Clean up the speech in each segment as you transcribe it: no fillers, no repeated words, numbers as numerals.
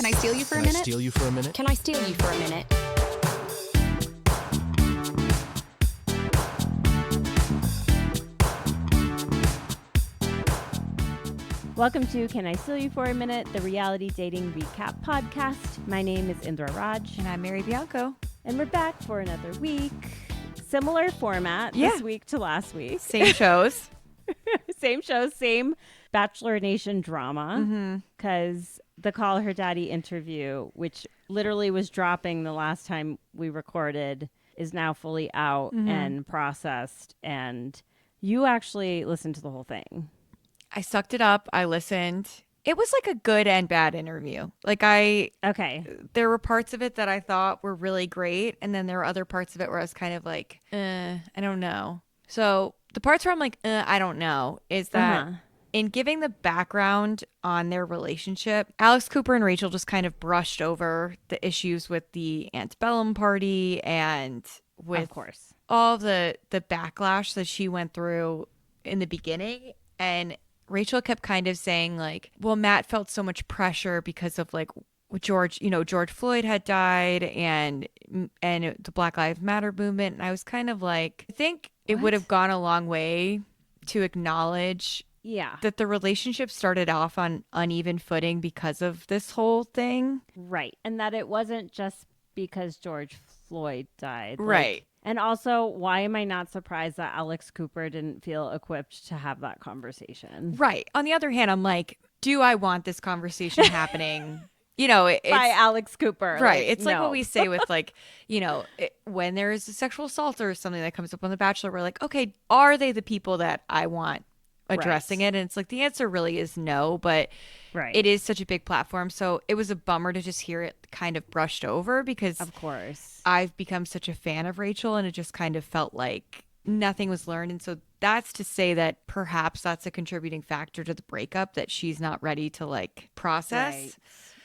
Can I steal you for a minute? Steal you for a minute? Can I steal you for a minute? Welcome to Can I Steal You for a Minute, the reality dating recap podcast. My name is Indra Raj. And I'm Mary Bianco. And we're back for another week. Similar format this week to last week. Same shows. Same shows, same Bachelor Nation drama. Because the Call Her Daddy interview, which literally was dropping the last time we recorded, is now fully out and processed. And you actually listened to the whole thing. I sucked it up. I listened. It was like a good and bad interview. There were parts of it that I thought were really great. And then there were other parts of it where I was kind of like, I don't know. So the parts where I'm like, I don't know, is that in giving the background on their relationship, Alex Cooper and Rachael just kind of brushed over the issues with the antebellum party and with of course all the backlash that she went through in the beginning. And Rachael kept kind of saying like, well, Matt felt so much pressure because of like George Floyd had died and the Black Lives Matter movement. And I was kind of like, I think it would have gone a long way to acknowledge that the relationship started off on uneven footing because of this whole thing. Right. And that it wasn't just because George Floyd died. Right. And also, why am I not surprised that Alex Cooper didn't feel equipped to have that conversation? Right. On the other hand, I'm like, do I want this conversation happening? It's by Alex Cooper. Right. It's like what we say with like, when there is a sexual assault or something that comes up on The Bachelor, we're like, okay, are they the people that I want addressing it? And it's like, the answer really is no, but it is such a big platform. So it was a bummer to just hear it kind of brushed over because of course I've become such a fan of Rachael and it just kind of felt like nothing was learned. And so that's to say that perhaps that's a contributing factor to the breakup, that she's not ready to like process.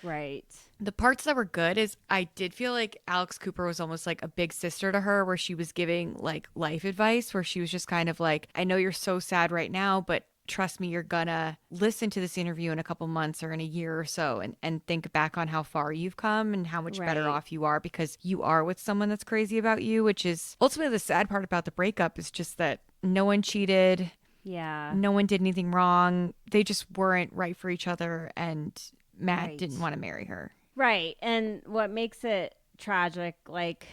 Right. The parts that were good is I did feel like Alex Cooper was almost like a big sister to her, where she was giving like life advice, where she was just kind of like, I know you're so sad right now, but trust me, you're gonna listen to this interview in a couple months or in a year or so and think back on how far you've come and how much better off you are because you are with someone that's crazy about you, which is ultimately the sad part about the breakup, is just that no one cheated. Yeah. No one did anything wrong. They just weren't right for each other, and Matt didn't want to marry her. Right. And what makes it tragic, like,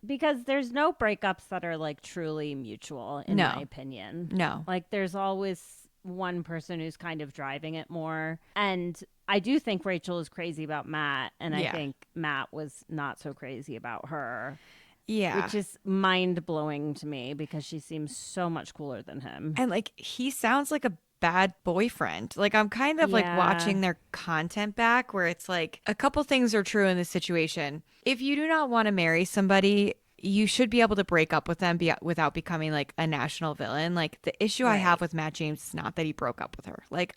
because there's no breakups that are like truly mutual, in my opinion. No. Like, there's always one person who's kind of driving it more. And I do think Rachael is crazy about Matt. And I think Matt was not so crazy about her. Yeah. Which is mind blowing to me because she seems so much cooler than him. And like, he sounds like a bad boyfriend. Like, I'm kind of like watching their content back, where it's like a couple things are true in this situation. If you do not want to marry somebody, you should be able to break up with them without becoming like a national villain. Like, the issue I have with Matt James is not that he broke up with her. Like,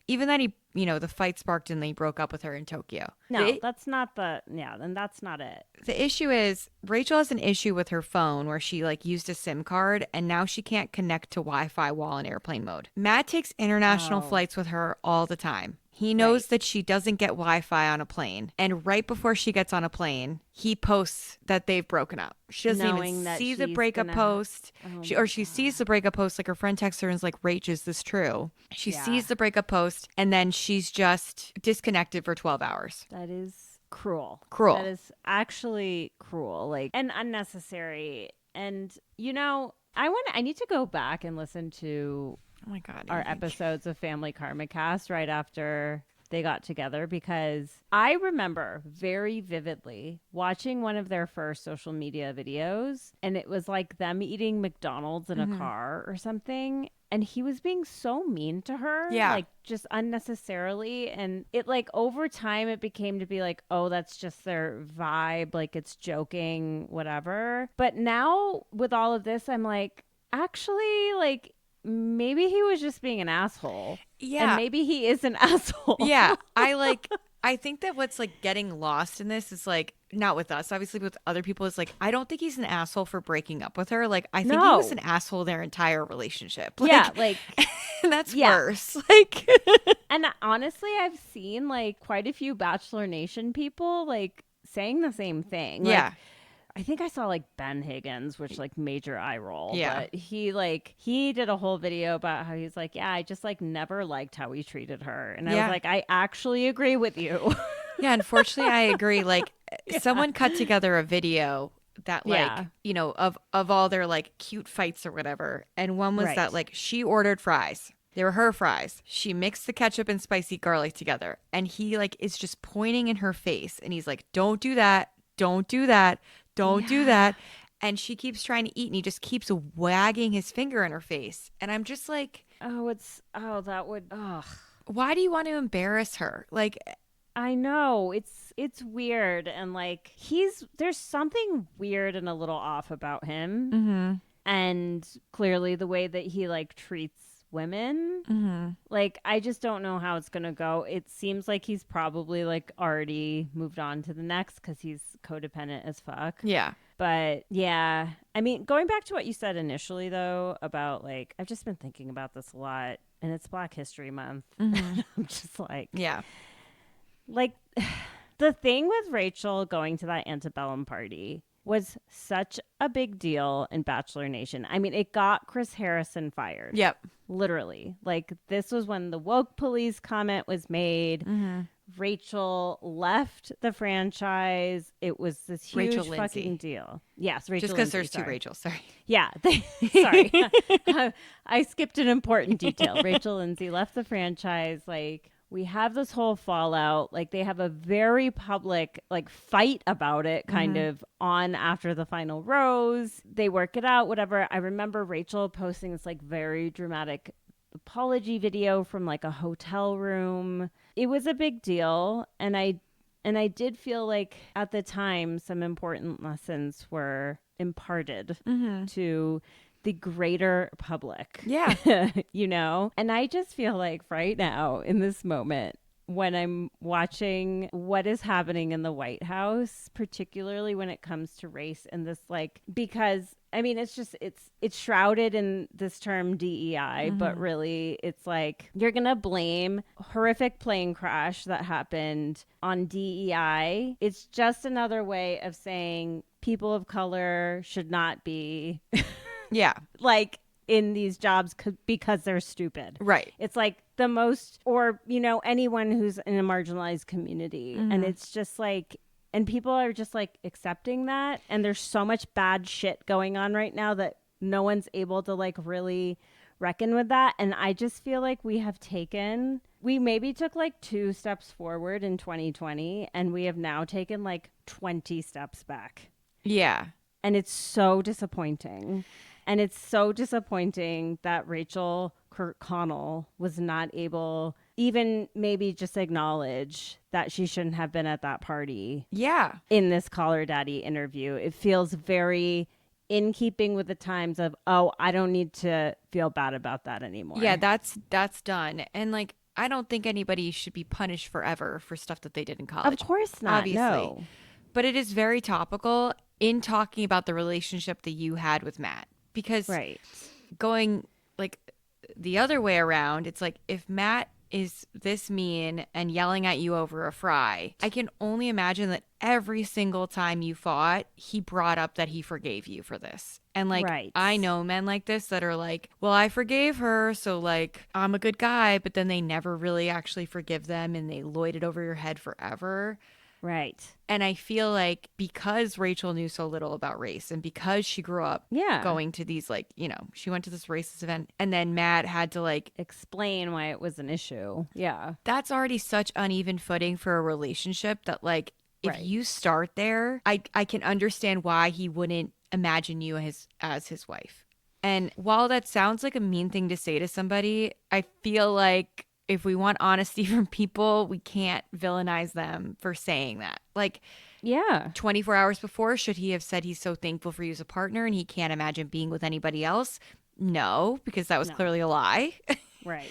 even that he, the fight sparked and then he broke up with her in Tokyo. No, that's not then that's not it. The issue is Rachael has an issue with her phone where she like used a SIM card and now she can't connect to Wi-Fi while in airplane mode. Matt takes international flights with her all the time. He knows that she doesn't get Wi-Fi on a plane. And right before she gets on a plane, he posts that they've broken up. She doesn't even see the breakup post. She sees the breakup post, like her friend texts her and is like, Rach, is this true? She sees the breakup post and then she's just disconnected for 12 hours. That is cruel. Cruel. That is actually cruel, like, and unnecessary. And, I need to go back and listen to our episodes of Family Karma Cast right after they got together, because I remember very vividly watching one of their first social media videos, and it was like them eating McDonald's in a car or something, and he was being so mean to her, like just unnecessarily. And it like over time it became to be like, oh, that's just their vibe, like it's joking, whatever. But now with all of this, I'm like, actually, like, maybe he was just being an asshole. Yeah. And maybe he is an asshole. Yeah. I think that what's like getting lost in this is like, not with us, obviously, but with other people, is like, I don't think he's an asshole for breaking up with her. Like, I think he was an asshole their entire relationship. Like, yeah. Like, That's Yeah. worse. Like, And honestly, I've seen like quite a few Bachelor Nation people like saying the same thing. yeah. Like, I think I saw like Ben Higgins, which like major eye roll. Yeah. But he did a whole video about how he's like, yeah, I just like never liked how he treated her. And I was Yeah. like, I actually agree with you. Yeah, unfortunately, I agree. Like, someone cut together a video that, like, Yeah. you know, of all their like cute fights or whatever, and one was Right. that like she ordered fries. They were her fries. She mixed the ketchup and spicy garlic together, and he like is just pointing in her face, and he's like, "Don't do that! Don't do that! Don't do that!" And she keeps trying to eat, and he just keeps wagging his finger in her face, and I'm just like, that would, why do you want to embarrass her? Like, I know it's weird. And like, there's something weird and a little off about him. mm-hmm, And clearly the way that he like treats women, mm-hmm. like I just don't know how it's gonna go. It seems like he's probably like already moved on to the next because he's codependent as fuck. Yeah. But yeah, I mean, going back to what you said initially though about like, I've just been thinking about this a lot, and it's Black History Month. Mm-hmm. I'm just Yeah. like the thing with Rachael going to that antebellum party was such a big deal in Bachelor Nation. I mean, it got Chris Harrison fired. Yep. Literally. Like, this was when the woke police comment was made. Mm-hmm. Rachael left the franchise. It was this huge Rachel Lindsay. fucking deal. Yes, Rachel Just because Lindsay, there's two sorry. Rachels. Sorry. Yeah. Sorry. I skipped an important detail. Rachel Lindsay left the franchise. Like, we have this whole fallout. Like, they have a very public, like, fight about it kind of on after the final rose. They work it out, whatever. I remember Rachel posting this, like, very dramatic apology video from, like, a hotel room. It was a big deal. And I did feel like at the time some important lessons were imparted to the greater public. Yeah. You know? And I just feel like right now in this moment, when I'm watching what is happening in the White House, particularly when it comes to race and this, like, because I mean, it's shrouded in this term DEI, but really it's like you're going to blame horrific plane crash that happened on DEI. It's just another way of saying people of color should not be Yeah. like in these jobs because they're stupid. Right. It's like the most, or, you know, anyone who's in a marginalized community. And it's just like, and people are just like accepting that. And there's so much bad shit going on right now that no one's able to like really reckon with that. And I just feel like we maybe took like 2 steps forward in 2020, and we have now taken like 20 steps back. Yeah. And it's so disappointing. And it's so disappointing that Rachael Kirkconnell was not able even maybe just acknowledge that she shouldn't have been at that party. Yeah. In this Caller Daddy interview. It feels very in keeping with the times of, oh, I don't need to feel bad about that anymore. Yeah, that's done. And like, I don't think anybody should be punished forever for stuff that they did in college. Of course not. Obviously. No. But it is very topical in talking about the relationship that you had with Matt. Because going like the other way around, it's like if Matt is this mean and yelling at you over a fry, I can only imagine that every single time you fought, he brought up that he forgave you for this. And like, I know men like this that are like, well, I forgave her, so like, I'm a good guy, but then they never really actually forgive them and they lord it over your head forever. Right. And I feel like because Rachael knew so little about race and because she grew up going to these, like, you know, she went to this racist event and then Matt had to like explain why it was an issue. Yeah. That's already such uneven footing for a relationship that like if you start there, I can understand why he wouldn't imagine you as his wife. And while that sounds like a mean thing to say to somebody, I feel like if we want honesty from people, we can't villainize them for saying that. Like, 24 hours before, should he have said he's so thankful for you as a partner and he can't imagine being with anybody else? No, because that was clearly a lie. Right.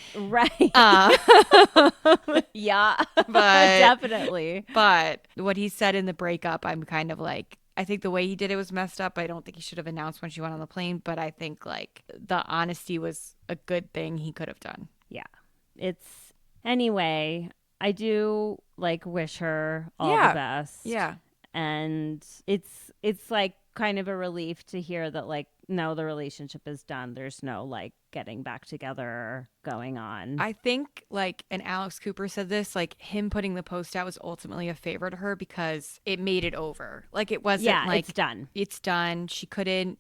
Yeah, but definitely. But what he said in the breakup, I'm kind of like, I think the way he did it was messed up. I don't think he should have announced when she went on the plane, but I think like the honesty was a good thing he could have done. Yeah. Anyway, I do like wish her all the best. Yeah. And it's like kind of a relief to hear that like, no, the relationship is done. There's no like getting back together going on. I think like, and Alex Cooper said this, like him putting the post out was ultimately a favor to her because it made it over. Like it wasn't like it's done. It's done. She couldn't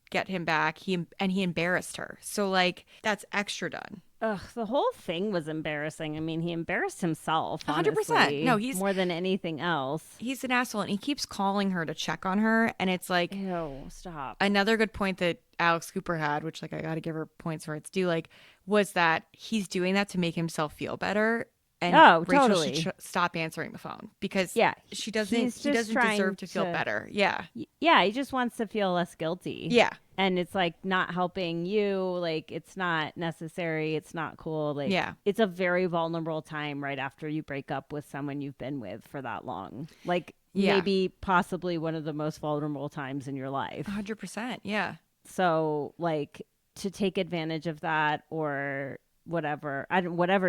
get him back. He embarrassed her. So like that's extra done. Ugh, the whole thing was embarrassing. I mean, he embarrassed himself, 100%. honestly. No, he's more than anything else. He's an asshole, and he keeps calling her to check on her, and it's like, ew, stop. Another good point that Alex Cooper had, which like I got to give her points where it's due, like was that he's doing that to make himself feel better. And Rachel totally. should stop answering the phone because she doesn't. He doesn't deserve to feel better. Yeah, yeah. He just wants to feel less guilty. Yeah, and it's like not helping you. Like it's not necessary. It's not cool. Like it's a very vulnerable time right after you break up with someone you've been with for that long. Like maybe possibly one of the most vulnerable times in your life. 100%. Yeah. So like to take advantage of that or whatever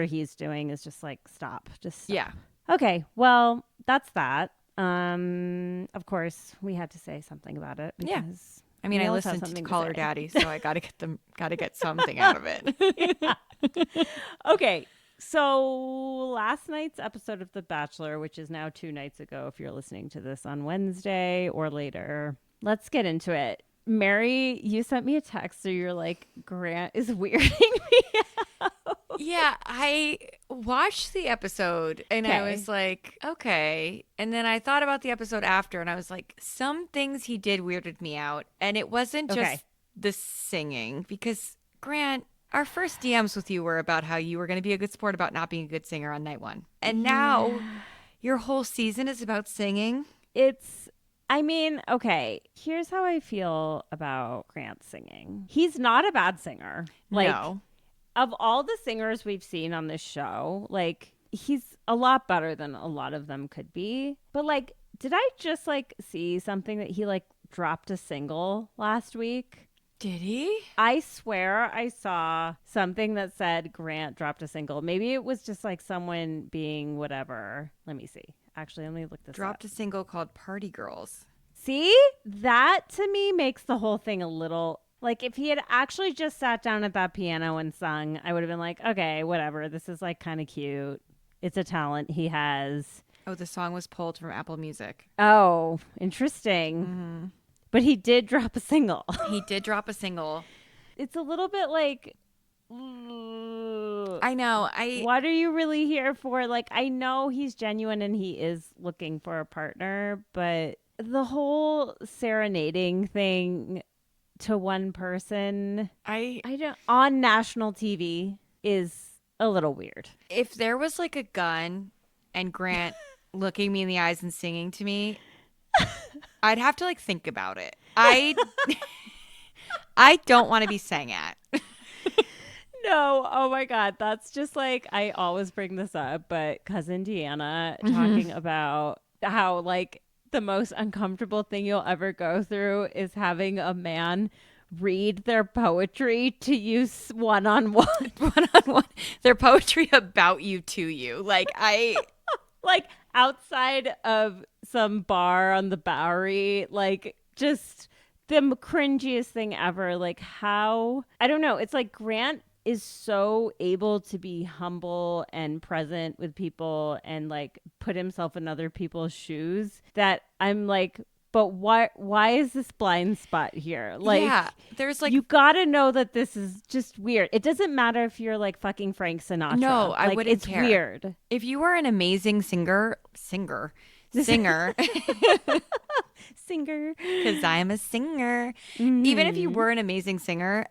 he's doing is just like stop. Yeah. Okay, well, that's that. Of course, we had to say something about it because I mean, I listened to Call Her Daddy, so I got to get something out of it. Okay. So last night's episode of The Bachelor, which is now 2 nights ago if you're listening to this on Wednesday or later. Let's get into it. Mary, you sent me a text so you're like, Grant is weirding me out. Yeah, I watched the episode and I was like, okay. And then I thought about the episode after and I was like, some things he did weirded me out. And it wasn't just the singing because, Grant, our first DMs with you were about how you were going to be a good sport about not being a good singer on night 1. And now your whole season is about singing. I mean, okay, here's how I feel about Grant singing. He's not a bad singer. Like, no. Of all the singers we've seen on this show, like, he's a lot better than a lot of them could be. But, like, did I just, like, see something that he, like, dropped a single last week? Did he? I swear I saw something that said Grant dropped a single. Maybe it was just, like, someone being whatever. Let me see. Actually, let me look this up. Dropped a single called Party Girls. See? That, to me, makes the whole thing a little... Like, if he had actually just sat down at that piano and sung, I would have been like, okay, whatever. This is, like, kind of cute. It's a talent he has. Oh, the song was pulled from Apple Music. Oh, interesting. Mm-hmm. But he did drop a single. He did drop a single. It's a little bit like... I know. What are you really here for? Like, I know he's genuine and he is looking for a partner, but the whole serenading thing... to one person I don't on national TV is a little weird. If there was like a gun and Grant looking me in the eyes and singing to me, I'd have to like think about it. I don't want to be sang at. No, oh my God. That's just like, I always bring this up, but cousin Deanna talking about how like the most uncomfortable thing you'll ever go through is having a man read their poetry to you one-on-one. One-on-one. Their poetry about you to you. Like like outside of some bar on the Bowery, like just the cringiest thing ever. Like how, I don't know. It's like Grant is so able to be humble and present with people and like put himself in other people's shoes that I'm like, but why is this blind spot here? Like, yeah, there's like, you gotta know that this is just weird. It doesn't matter if you're like fucking Frank Sinatra. No, I wouldn't it's care. Weird. If you were an amazing singer, because I'm a singer. Mm-hmm. Even if you were an amazing singer,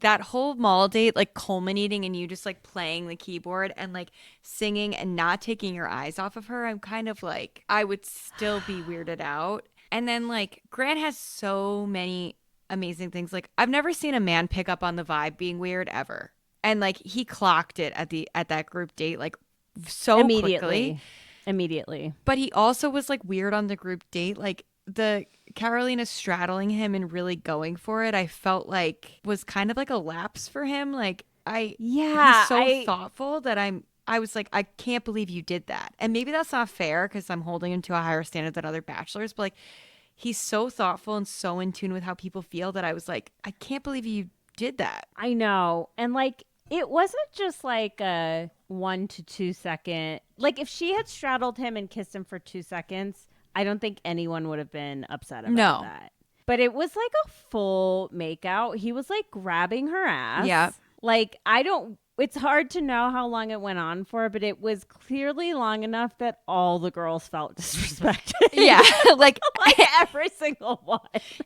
that whole mall date, like culminating in you just like playing the keyboard and like singing and not taking your eyes off of her, I'm kind of like, I would still be weirded out. And then like Grant has so many amazing things. Like I've never seen a man pick up on the vibe being weird ever. And like he clocked it at that group date like so immediately. quickly. immediately. But he also was like weird on the group date. Like the Carolina straddling him and really going for it, I felt like was kind of like a lapse for him. Like he's so thoughtful that I was like, I can't believe you did that. And maybe that's not fair because I'm holding him to a higher standard than other bachelors. But like, he's so thoughtful and so in tune with how people feel that I was like, I can't believe you did that. I know. And like, it wasn't just like a 1 to 2 second. Like, if she had straddled him and kissed him for 2 seconds, I don't think anyone would have been upset about that. But it was like a full makeout. He was like grabbing her ass. Yeah. Like, it's hard to know how long it went on for, but it was clearly long enough that all the girls felt disrespected. Yeah. like every single one.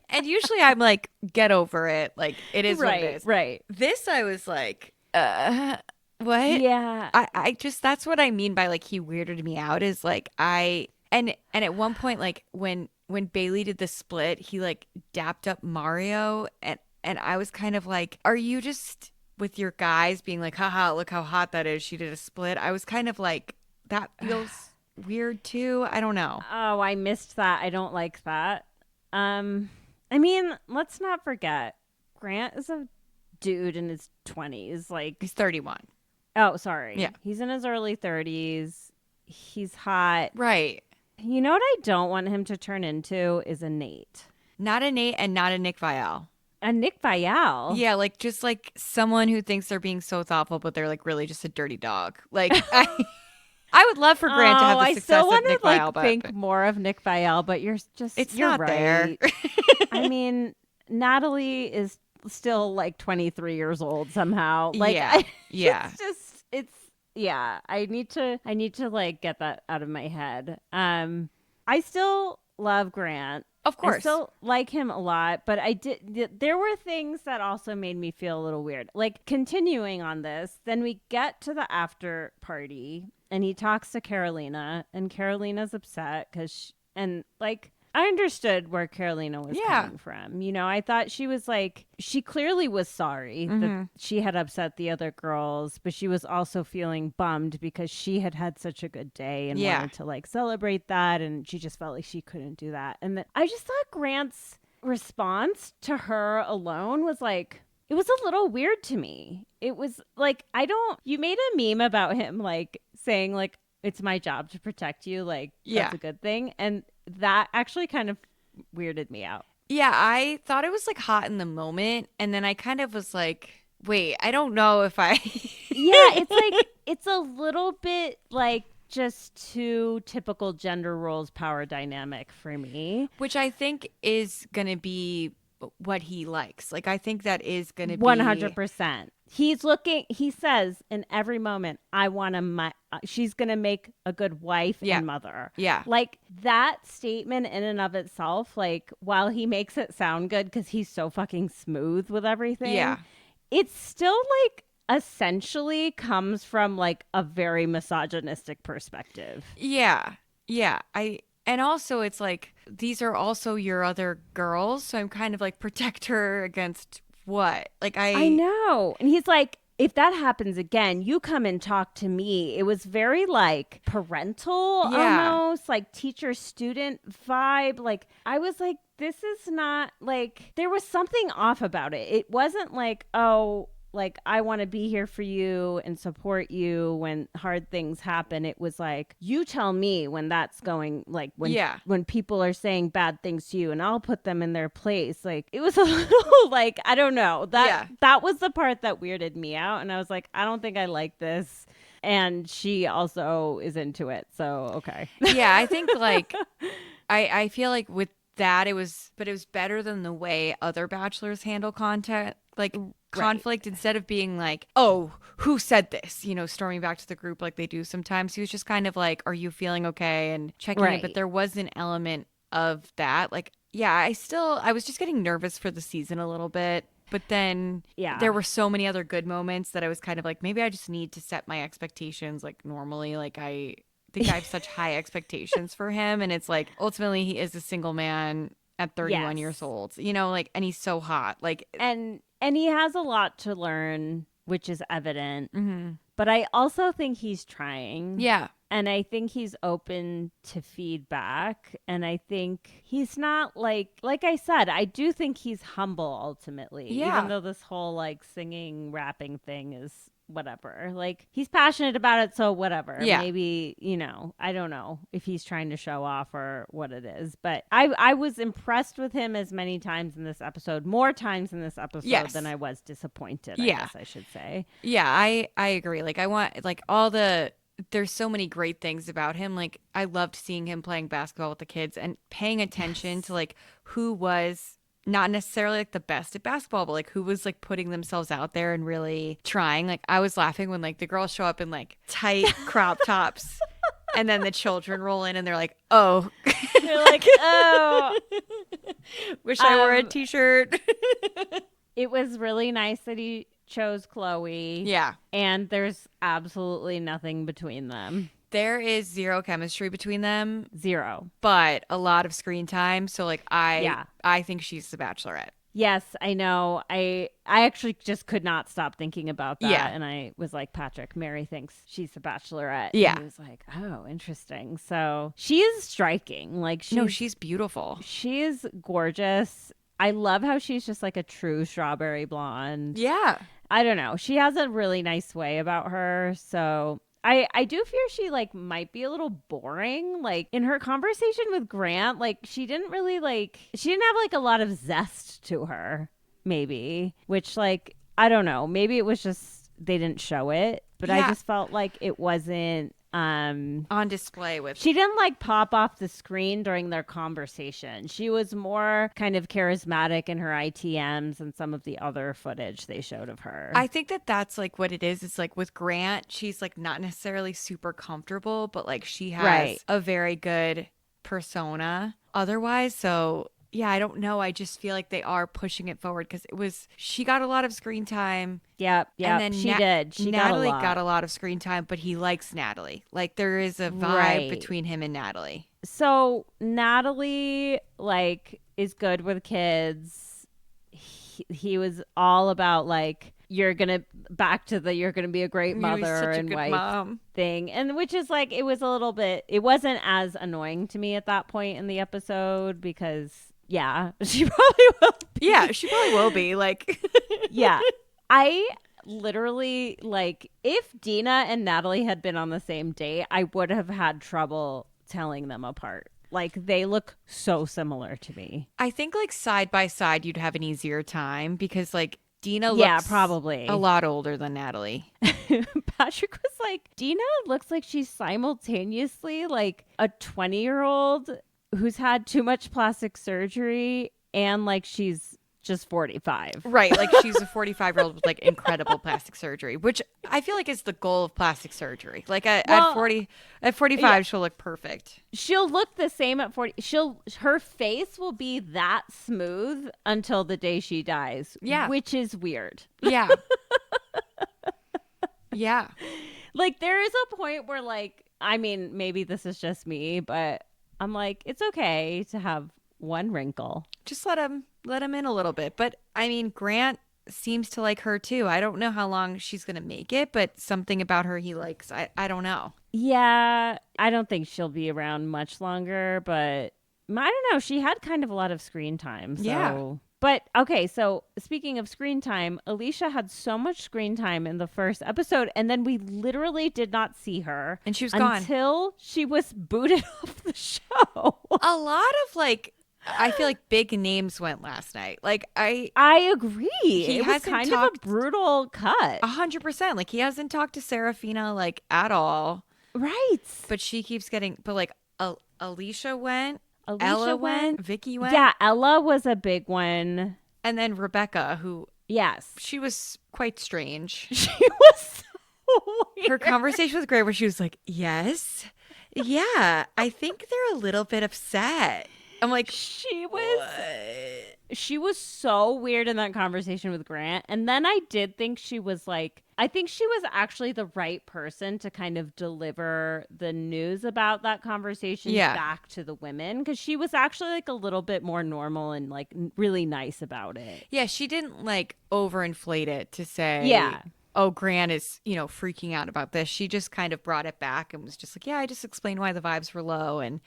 And usually I'm like, get over it. Like, it is what it is. Right. This I was like, what? Yeah. I just, that's what I mean by like, he weirded me out is like, and at one point, like when Bailey did the split, he like dapped up Mario and I was kind of like, are you just with your guys being like, haha, look how hot that is. She did a split. I was kind of like, that feels weird too. I don't know. Oh, I missed that. I don't like that. I mean, let's not forget, Grant is a dude in his 20s. Like, he's 31. Oh, sorry. Yeah. He's in his early 30s. He's hot. Right. You know what I don't want him to turn into is a Nate. Not a Nate and not a Nick Viall. A Nick Viall? Yeah, like just like someone who thinks they're being so thoughtful, but they're like really just a dirty dog. Like I would love for Grant to have the success of Nick Viall, but think more of Nick Viall, but you're not right. there. I mean, Natalie is still like 23 years old somehow. Like, yeah. I need to like get that out of my head. I still love Grant. Of course. I still like him a lot, but there were things that also made me feel a little weird. Like, continuing on this, then we get to the after party and he talks to Carolina and Carolina's upset I understood where Carolina was coming from. You know, I thought she was like, she clearly was sorry that she had upset the other girls, but she was also feeling bummed because she had had such a good day and wanted to like celebrate that. And she just felt like she couldn't do that. And I just thought Grant's response to her alone was like, it was a little weird to me. It was like, you made a meme about him, like saying like, it's my job to protect you. Like, that's a good thing. And that actually kind of weirded me out. Yeah, I thought it was like hot in the moment. And then I kind of was like, wait, I don't know if I. Yeah, it's like, it's a little bit like just too typical gender roles power dynamic for me. Which I think is going to be what he likes. Like, I think that is going to be 100%. He says in every moment, she's going to make a good wife and mother. Yeah. Like, that statement in and of itself, like, while he makes it sound good because he's so fucking smooth with everything. Yeah. It's still like essentially comes from like a very misogynistic perspective. Yeah. Yeah. And also it's like, these are also your other girls. So I'm kind of like, protect her against what? Like, I know. And he's like, if that happens again, you come and talk to me. It was very like parental, almost like teacher student vibe. Like, I was like, this is not like, there was something off about it. It wasn't like, oh, like, I want to be here for you and support you when hard things happen. It was like, you tell me when that's going, like, when people are saying bad things to you and I'll put them in their place. Like, it was a little like, I don't know. That was the part that weirded me out. And I was like, I don't think I like this. And she also is into it. So, okay. Yeah, I think like, I feel like with that, it was better than the way other bachelors handle content. Like, conflict, instead of being like, oh, who said this, you know, storming back to the group like they do sometimes. He was just kind of like, are you feeling okay, and checking in. But there was an element of that. Like, yeah, I was just getting nervous for the season a little bit. But then there were so many other good moments that I was kind of like, maybe I just need to set my expectations like normally. Like, I think I have such high expectations for him. And it's like, ultimately, he is a single man at 31 years old, you know, like, and he's so hot. Like, and he has a lot to learn, which is evident. Mm-hmm. But I also think he's trying. Yeah. And I think he's open to feedback. And I think he's not like I said, I do think he's humble ultimately. Yeah. Even though this whole like singing, rapping thing is whatever. Like he's passionate about it, so whatever. Yeah. Maybe, I don't know if he's trying to show off or what it is. But I was impressed with him as many times in this episode, more times in this episode Yes. than I was disappointed, Yeah. I guess I should say. Yeah, I agree. Like I want like there's so many great things about him. Like I loved seeing him playing basketball with the kids and paying attention to like who was not necessarily like the best at basketball, but like who was like putting themselves out there and really trying. Like I was laughing when like the girls show up in like tight crop tops and then the children roll in and they're like, oh. They're like, oh. Wish I wore a t-shirt. It was really nice that he chose Chloe. Yeah. And there's absolutely nothing between them. There is zero chemistry between them. Zero. But a lot of screen time. So like I think she's the Bachelorette. Yes, I know. I actually just could not stop thinking about that. Yeah. And I was like, Patrick, Mary thinks she's the Bachelorette. Yeah. And he was like, oh, interesting. So she is striking. Like she's beautiful. She is gorgeous. I love how she's just like a true strawberry blonde. Yeah. I don't know. She has a really nice way about her. So I do fear she like might be a little boring. Like in her conversation with Grant, like she didn't have like a lot of zest to her, maybe, which like, I don't know. Maybe it was just they didn't show it, but I just felt like it wasn't on display with. She didn't like pop off the screen during their conversation. She was more kind of charismatic in her ITMs and some of the other footage they showed of her. I think that's like what it is. It's like with Grant, she's like not necessarily super comfortable, but like she has a very good persona otherwise. So yeah, I don't know. I just feel like they are pushing it forward because she got a lot of screen time. Yep. And then she did. She Natalie got a lot of screen time, but he likes Natalie. Like there is a vibe between him and Natalie. So Natalie like is good with kids. He was all about like you're gonna be a great mother and wife mom thing, and which is like it wasn't as annoying to me at that point in the episode because she probably will be. Yeah, she probably will be like yeah. I literally like if Dina and Natalie had been on the same date, I would have had trouble telling them apart. Like they look so similar to me. I think like side by side you'd have an easier time because like Dina looks probably a lot older than Natalie. Patrick was like, Dina looks like she's simultaneously like a 20-year-old who's had too much plastic surgery and like she's just 45. Right. Like she's a 45-year-old with like incredible plastic surgery, which I feel like is the goal of plastic surgery. Like at 45, she'll look perfect. She'll look the same at 40. Her face will be that smooth until the day she dies. Yeah. Which is weird. Yeah. Yeah. Like there is a point where like, I mean, maybe this is just me, but I'm like, it's okay to have one wrinkle. Just let him in a little bit. But I mean, Grant seems to like her too. I don't know how long she's gonna make it, but something about her he likes. I don't know. Yeah, I don't think she'll be around much longer, but I don't know. She had kind of a lot of screen time. So. Yeah. But okay, so speaking of screen time, Alicia had so much screen time in the first episode, and then we literally did not see her. And she was gone. Until she was booted off the show. A lot of like, I feel like big names went last night. Like I agree. It was kind of a brutal cut. 100%. Like he hasn't talked to Serafina like at all. Right. But she keeps getting, but like Alicia went. Ella went. Vicky went. Yeah, Ella was a big one. And then Rebecca, who... Yes. She was quite strange. She was so weird. Her conversation with Gray where she was like, yes. Yeah, I think they're a little bit upset. I'm like, she was so weird in that conversation with Grant. And then I did think she was like, I think she was actually the right person to kind of deliver the news about that conversation back to the women. Because she was actually like a little bit more normal and like really nice about it. Yeah, she didn't like overinflate it to say, oh, Grant is, freaking out about this. She just kind of brought it back and was just like, yeah, I just explained why the vibes were low and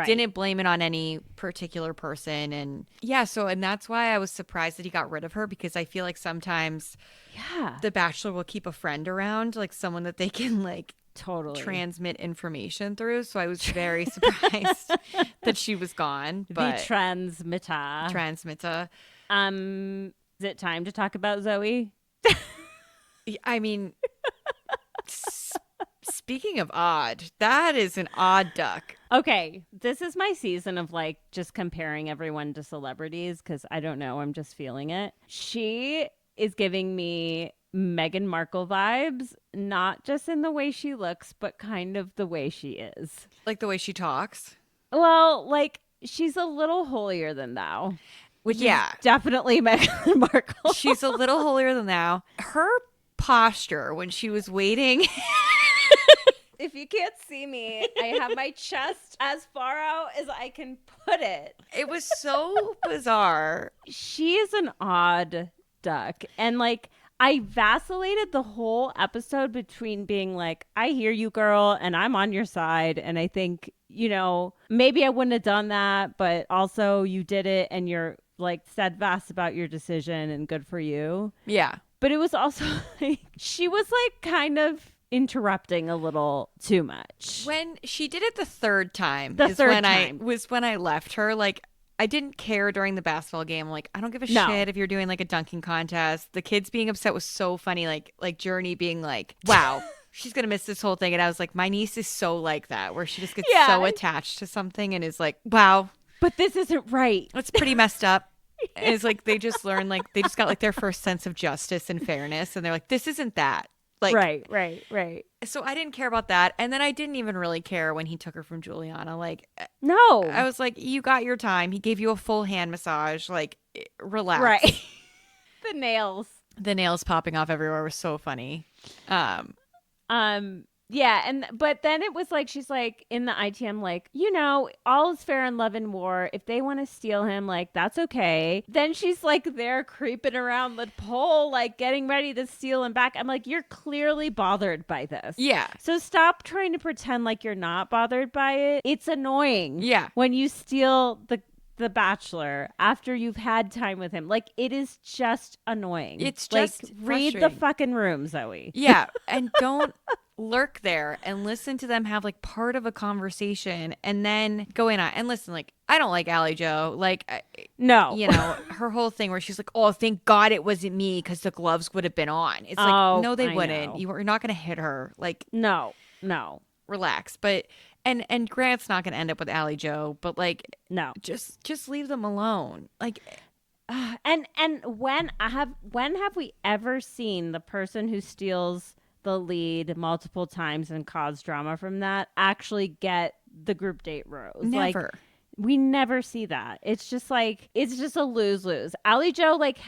didn't blame it on any particular person. And yeah, and that's why I was surprised that he got rid of her, because I feel like sometimes the Bachelor will keep a friend around, like someone that they can like totally transmit information through. So I was very surprised that she was gone. But the transmitter. Is it time to talk about Zoe? I mean, speaking of odd, that is an odd duck. Okay, this is my season of like just comparing everyone to celebrities because I don't know, I'm just feeling it. She is giving me Meghan Markle vibes, not just in the way she looks, but kind of the way she is. Like the way she talks? Well, like she's a little holier than thou. Which is definitely Meghan Markle. She's a little holier than thou. Her posture when she was waiting. If you can't see me, I have my chest as far out as I can put it. It was so bizarre. She is an odd duck. And like, I vacillated the whole episode between being like, I hear you, girl, and I'm on your side. And I think, maybe I wouldn't have done that, but also you did it and you're like steadfast about your decision and good for you. Yeah. But it was also like, she was like kind of interrupting a little too much. When she did it the third time was when I left her. Like, I didn't care during the basketball game. Like, I don't give a shit if you're doing like a dunking contest. The kids being upset was so funny. Like Journey being like, wow, she's going to miss this whole thing. And I was like, my niece is so like that, where she just gets so attached to something and is like, wow. But this isn't right. It's pretty messed up. And it's like they just learned, like they just got like their first sense of justice and fairness. And they're like, this isn't that. Like, right. So I didn't care about that. And then I didn't even really care when he took her from Juliana. Like, no. I was like, you got your time. He gave you a full hand massage. Like, relax. Right. The nails popping off everywhere was so funny. Yeah, but then it was like, she's like in the ITM, like, all is fair in love and war. If they want to steal him, like, that's okay. Then she's like there creeping around the pole, like getting ready to steal him back. I'm like, you're clearly bothered by this. Yeah. So stop trying to pretend like you're not bothered by it. It's annoying. Yeah. When you steal the Bachelor after you've had time with him. Like, it is just annoying. It's just like, read the fucking room, Zoe. Yeah. And don't lurk there and listen to them have like part of a conversation and then go in on and listen. Like, I don't like Allie Joe. Like, no, her whole thing where she's like, oh, thank God it wasn't me because the gloves would have been on. It's like, no, they wouldn't. You're not going to hit her. Like, no, relax. But and Grant's not going to end up with Allie Joe. But like, no, just leave them alone. Like, and when have we ever seen the person who steals the lead multiple times and cause drama from that actually get the group date rose? Never. Like, we never see that. It's just like, it's just a lose-lose. Allie Joe like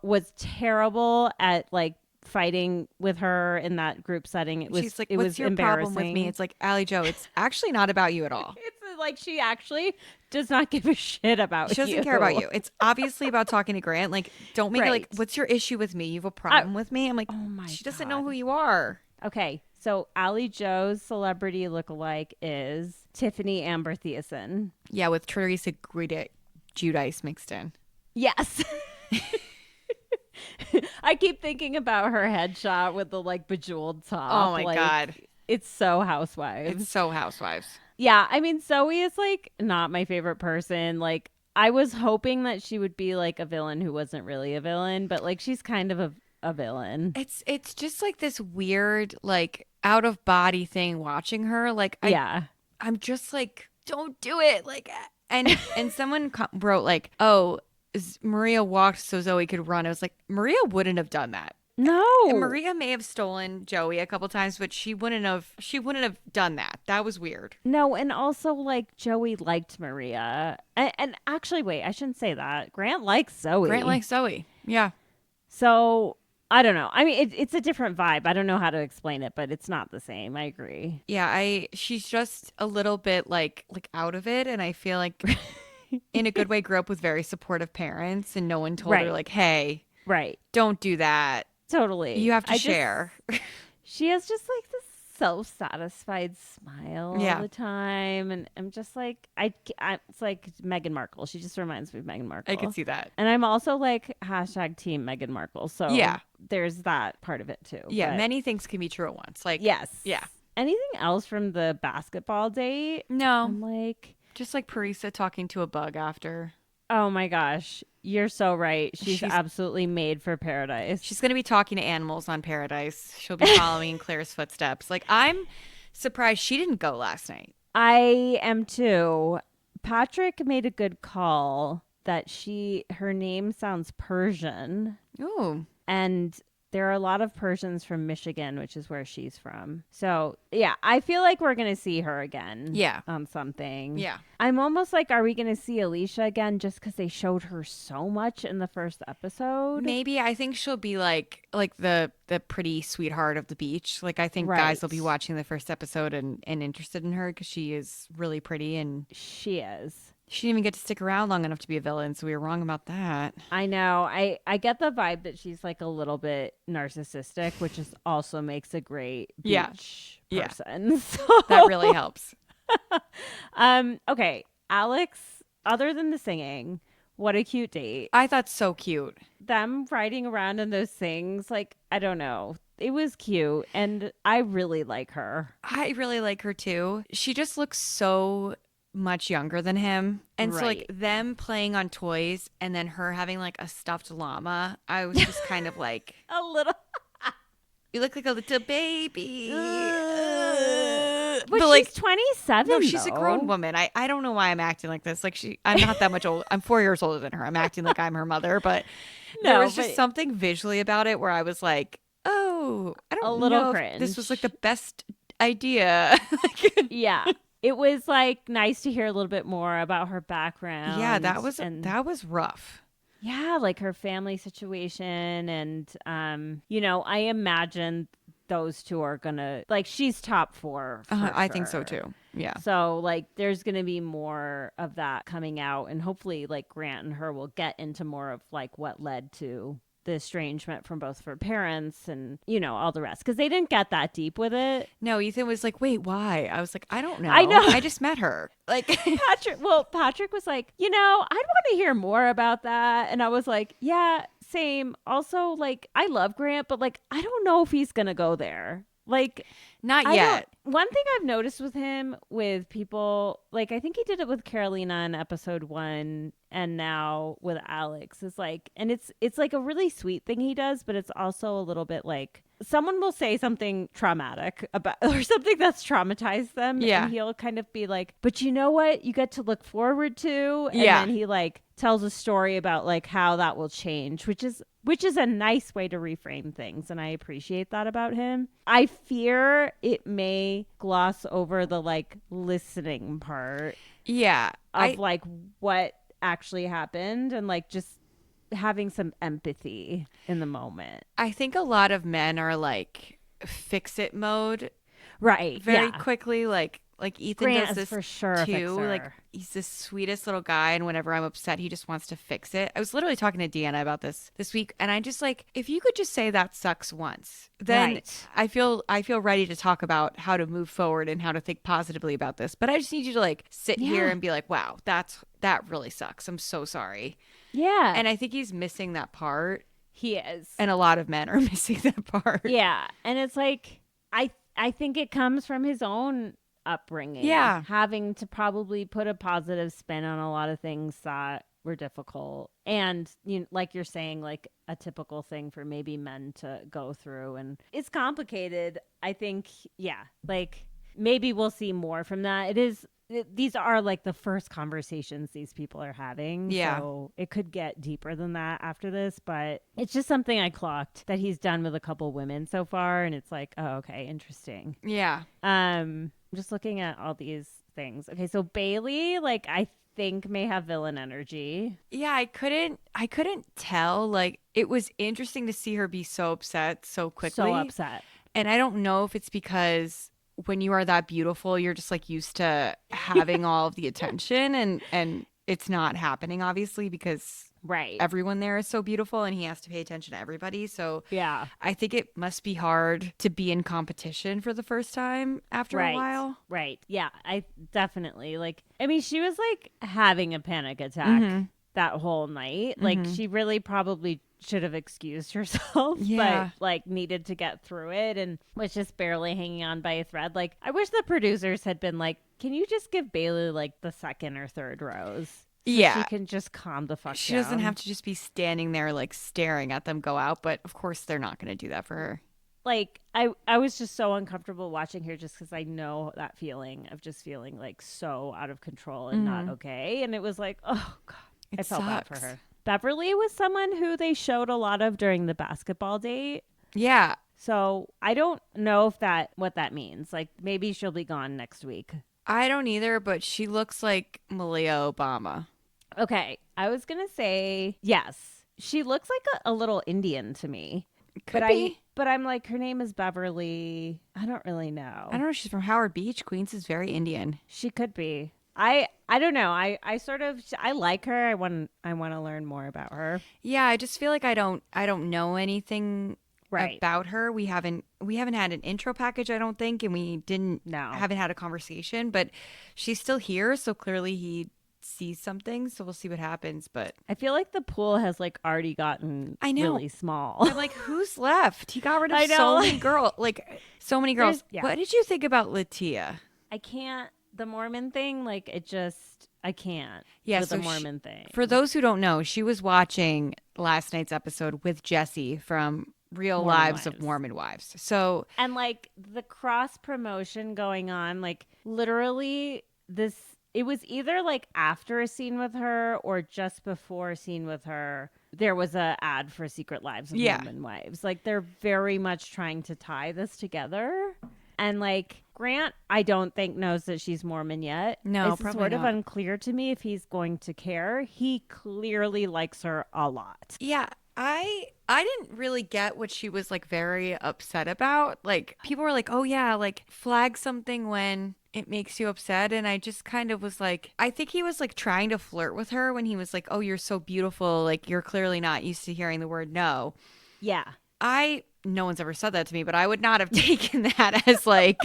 was terrible at like fighting with her in that group setting. It was, she's like, it what's was your embarrassing. problem with me? It's like, Allie Joe, it's actually not about you at all. It's like, she actually does not give a shit about you. She doesn't care about you. It's obviously about talking to Grant. Like, don't make it like, what's your issue with me? You have a problem with me? I'm like, oh my she doesn't know who you are. Okay, so Allie Joe's celebrity lookalike is Tiffany Amber Thiessen. Yeah, with Teresa Giudice mixed in. Yes. I keep thinking about her headshot with the like bejeweled top. Oh my God. It's so Housewives. Yeah, I mean, Zoe is like not my favorite person. Like, I was hoping that she would be like a villain who wasn't really a villain, but like she's kind of a villain. It's just like this weird like out of body thing watching her. Like, I'm just like, don't do it. Like, and someone wrote like, oh, Maria walked so Zoe could run. I was like, Maria wouldn't have done that. No. And Maria may have stolen Joey a couple times, but she wouldn't have done that. That was weird. No, and also like Joey liked Maria. And actually, wait, I shouldn't say that. Grant likes Zoe. Yeah. So I don't know. I mean, it's a different vibe. I don't know how to explain it, but it's not the same. I agree. Yeah, she's just a little bit like out of it, and I feel like in a good way grew up with very supportive parents, and no one told her like, hey, right, don't do that. Totally. You have to share. She has just like this self-satisfied smile all the time, and I'm just like, it's like Meghan Markle. She just reminds me of Meghan Markle. I can see that. And I'm also like hashtag team Meghan Markle. So there's that part of it too. Yeah, but many things can be true at once. Like yes. Yeah. Anything else from the basketball date? No. I'm like, just like Parisa talking to a bug after. Oh my gosh. You're so right. She's absolutely made for paradise. She's going to be talking to animals on Paradise. She'll be following in Claire's footsteps. Like, I'm surprised she didn't go last night. I am too. Patrick made a good call that her name sounds Persian. Ooh. And there are a lot of Persians from Michigan, which is where she's from. So, yeah, I feel like we're going to see her again. Yeah. On something. Yeah. I'm almost like, are we going to see Alicia again just because they showed her so much in the first episode? Maybe. I think she'll be like the pretty sweetheart of the beach. Like, I think guys will be watching the first episode and interested in her because she is really pretty. And she is. She didn't even get to stick around long enough to be a villain, so we were wrong about that. I know. I get the vibe that she's like a little bit narcissistic, which is also makes a great beach person. Yeah. So. That really helps. Okay, Alex, other than the singing, what a cute date. I thought so cute. Them riding around in those things, like, I don't know. It was cute, and I really like her. I really like her, too. She just looks so much younger than him, and so like them playing on toys and then her having like a stuffed llama, I was just kind of like a little you look like a little baby. But she's 27. No, she's a grown woman. I don't know why I'm acting like this. Like I'm not that much old. I'm 4 years older than her. I'm acting like I'm her mother, but there was just something visually about it where I was like, oh, I don't know if this was like the best idea. Yeah. It was like nice to hear a little bit more about her background. Yeah, that was rough. Yeah, like her family situation, and I imagine those two are gonna she's top 4. I think so too. Yeah. So like there's gonna be more of that coming out, and hopefully like Grant and her will get into more of like what led to the estrangement from both of her parents and, all the rest. Because they didn't get that deep with it. No, Ethan was like, wait, why? I was like, I don't know. I know. I just met her. Like Patrick was like, I'd want to hear more about that. And I was like, yeah, same. Also, like, I love Grant, but like, I don't know if he's going to go there. Like, not yet. One thing I've noticed with him, with people, like, I think he did it with Carolina in episode 1 and now with Alex, is like, and it's like a really sweet thing he does, but it's also a little bit like someone will say something traumatic about or something that's traumatized them. Yeah. And he'll kind of be like, but you know what you get to look forward to? And then he like tells a story about like how that will change, which is a nice way to reframe things. And I appreciate that about him. I fear it may gloss over the like listening part. Yeah. Of like what actually happened and like just having some empathy in the moment. I think a lot of men are like fix it mode. Right. Very quickly. Like Ethan Grant does this for sure too. Like he's the sweetest little guy, and whenever I'm upset, he just wants to fix it. I was literally talking to Deanna about this week, and I just like, if you could just say that sucks once, then I feel ready to talk about how to move forward and how to think positively about this. But I just need you to like sit here and be like, wow, that really sucks. I'm so sorry. Yeah. And I think he's missing that part. He is. And a lot of men are missing that part. Yeah. And it's like, I think it comes from his own upbringing. Yeah. Having to probably put a positive spin on a lot of things that were difficult. And like you're saying, like a typical thing for maybe men to go through. And it's complicated. I think, like maybe we'll see more from that. These are like the first conversations these people are having. Yeah. So it could get deeper than that after this, but it's just something I clocked that he's done with a couple women so far. And it's like, oh, okay, interesting. Yeah. I'm just looking at all these things. Okay. So Bailey, like I think may have villain energy. Yeah. I couldn't tell. Like it was interesting to see her be so upset so quickly. So upset. And I don't know if it's because when you are that beautiful, you're just like used to having all of the attention and it's not happening obviously because Right. everyone there is so beautiful and he has to pay attention to everybody. So Yeah. I think it must be hard to be in competition for the first time after a while. Right. Yeah, I definitely like I mean, she was like having a panic attack that whole night. Like she really probably should have excused herself, Yeah. but like needed to get through it and was just barely hanging on by a thread. Like I wish the producers had been like, "Can you just give Bailey like the second or third rows?" So Yeah. she can just calm the fuck She down. doesn't have to just be standing there like staring at them go out, but of course they're not going to do that for her. Like I was just so uncomfortable watching her just because I know that feeling of just feeling like so out of control and not okay. And it was like, oh God, I felt bad for her. Beverly was someone who they showed a lot of during the basketball date. Yeah. So I don't know if what that means. Like maybe she'll be gone next week. I don't either, but she looks like Malia Obama. Okay. I was going to say yes. She looks like a little Indian to me. Could be. But I'm like, her name is Beverly. I don't really know. I don't know. She's from Howard Beach. Queens is very Indian. She could be. I don't know. I sort of I like her. I want to learn more about her. Yeah, I just feel like I don't know anything about her. We haven't had an intro package, I don't think, and we haven't had a conversation, but she's still here, so clearly he sees something, so we'll see what happens. But I feel like the pool has like already gotten really small. I'm like, who's left? He got rid of so many girls. What did you think about Latia? I can't. The Mormon thing, like I can't. Yeah, with the Mormon thing. For those who don't know, she was watching last night's episode with Jesse from Real Lives of Mormon Wives. So and like the cross promotion going on, like literally it was either like after a scene with her or just before a scene with her. There was a ad for Secret Lives of Mormon Wives. Like they're very much trying to tie this together. And like Grant, I don't think knows that she's Mormon yet. No, it's probably sort not. of unclear to me if he's going to care. He clearly likes her a lot. Yeah, I didn't really get what she was like very upset about. Like people were like, "Oh yeah, like flag something when it makes you upset." And I just kind of was like, I think he was like trying to flirt with her when he was like, "Oh, you're so beautiful. Like you're clearly not used to hearing the word no." Yeah. No one's ever said that to me, but I would not have taken that as like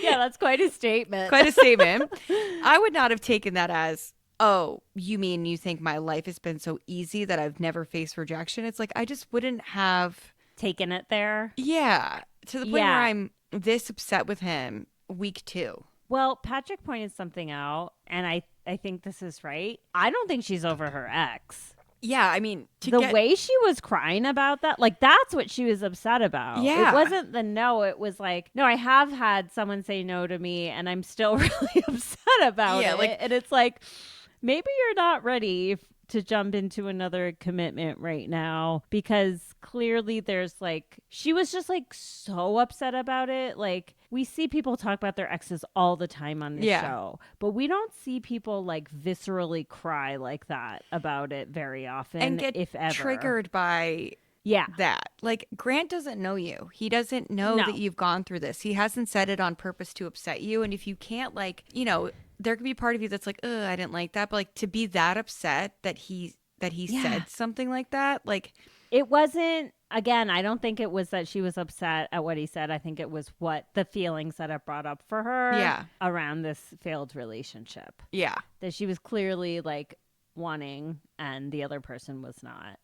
yeah, that's quite a statement. Quite a statement. I would not have taken that as, "Oh, you mean you think my life has been so easy that I've never faced rejection?" It's like I just wouldn't have taken it there. Yeah, to the point where I'm this upset with him week 2. Well, Patrick pointed something out, and I think this is right. I don't think she's over her ex. Yeah, I mean, way she was crying about that, like that's what she was upset about. Yeah. It wasn't the no, it was like, no, I have had someone say no to me and I'm still really upset about it. Like, and it's like, maybe you're not ready to jump into another commitment right now, because clearly there's like, she was just like so upset about it. Like we see people talk about their exes all the time on this show, but we don't see people like viscerally cry like that about it very often, and get if ever triggered by that. Like Grant doesn't know you. He doesn't know that you've gone through this. He hasn't said it on purpose to upset you. And if you can't, like, you know, there could be part of you that's like, "Ugh, I didn't like that," but like to be that upset that he said something like that, like it wasn't. Again, I don't think it was that she was upset at what he said. I think it was what the feelings that it brought up for her around this failed relationship. Yeah. That she was clearly like wanting and the other person was not.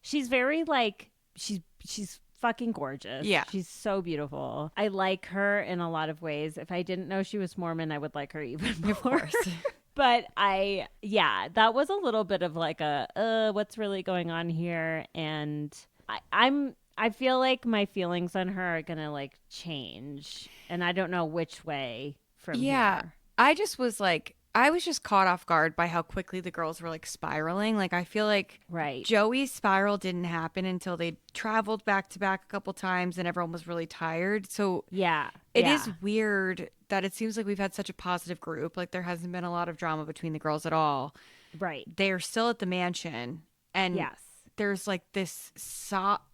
She's very like, she's fucking gorgeous. Yeah. She's so beautiful. I like her in a lot of ways. If I didn't know she was Mormon, I would like her even more. Of course. But that was a little bit of like what's really going on here? And I feel like my feelings on her are gonna like change, and I don't know which way from here. I just was like, I was just caught off guard by how quickly the girls were like spiraling. Like I feel like Joey's spiral didn't happen until they traveled back to back a couple times and everyone was really tired. So it is weird that it seems like we've had such a positive group. Like there hasn't been a lot of drama between the girls at all. Right. They're still at the mansion, and there's like this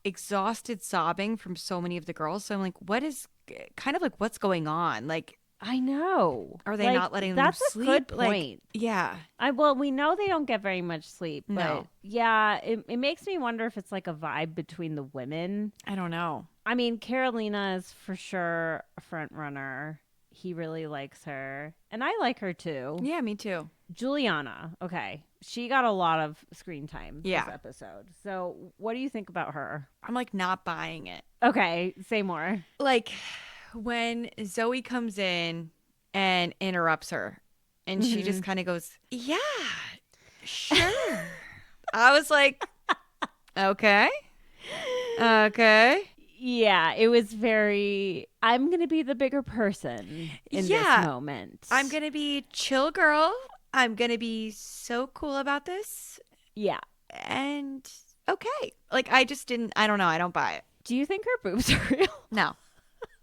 exhausted sobbing from so many of the girls. So I'm like, what is kind of like what's going on? Like I know. Are they not letting them sleep? That's a good point. Yeah. Well, we know they don't get very much sleep, but No. yeah, it makes me wonder if it's like a vibe between the women. I don't know. I mean, Carolina is for sure a front runner. He really likes her, and I like her too. Yeah, me too. Juliana, okay, she got a lot of screen time Yeah. this episode. So, what do you think about her? I'm like not buying it. Okay, say more. Like when Zoe comes in and interrupts her and she just kind of goes, yeah, sure. I was like, okay. Yeah, it was very, I'm going to be the bigger person in this moment. I'm going to be chill girl. I'm going to be so cool about this. Yeah. And okay. Like I don't know. I don't buy it. Do you think her boobs are real? No.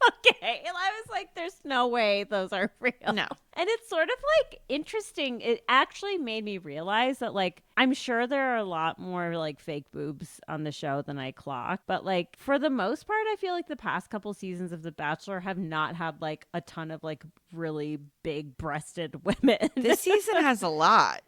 Okay. And I was like, there's no way those are real. No. And it's sort of like interesting. It actually made me realize that like, I'm sure there are a lot more like fake boobs on the show than I clock. But like for the most part, I feel like the past couple seasons of The Bachelor have not had like a ton of like really big breasted women. This season has a lot.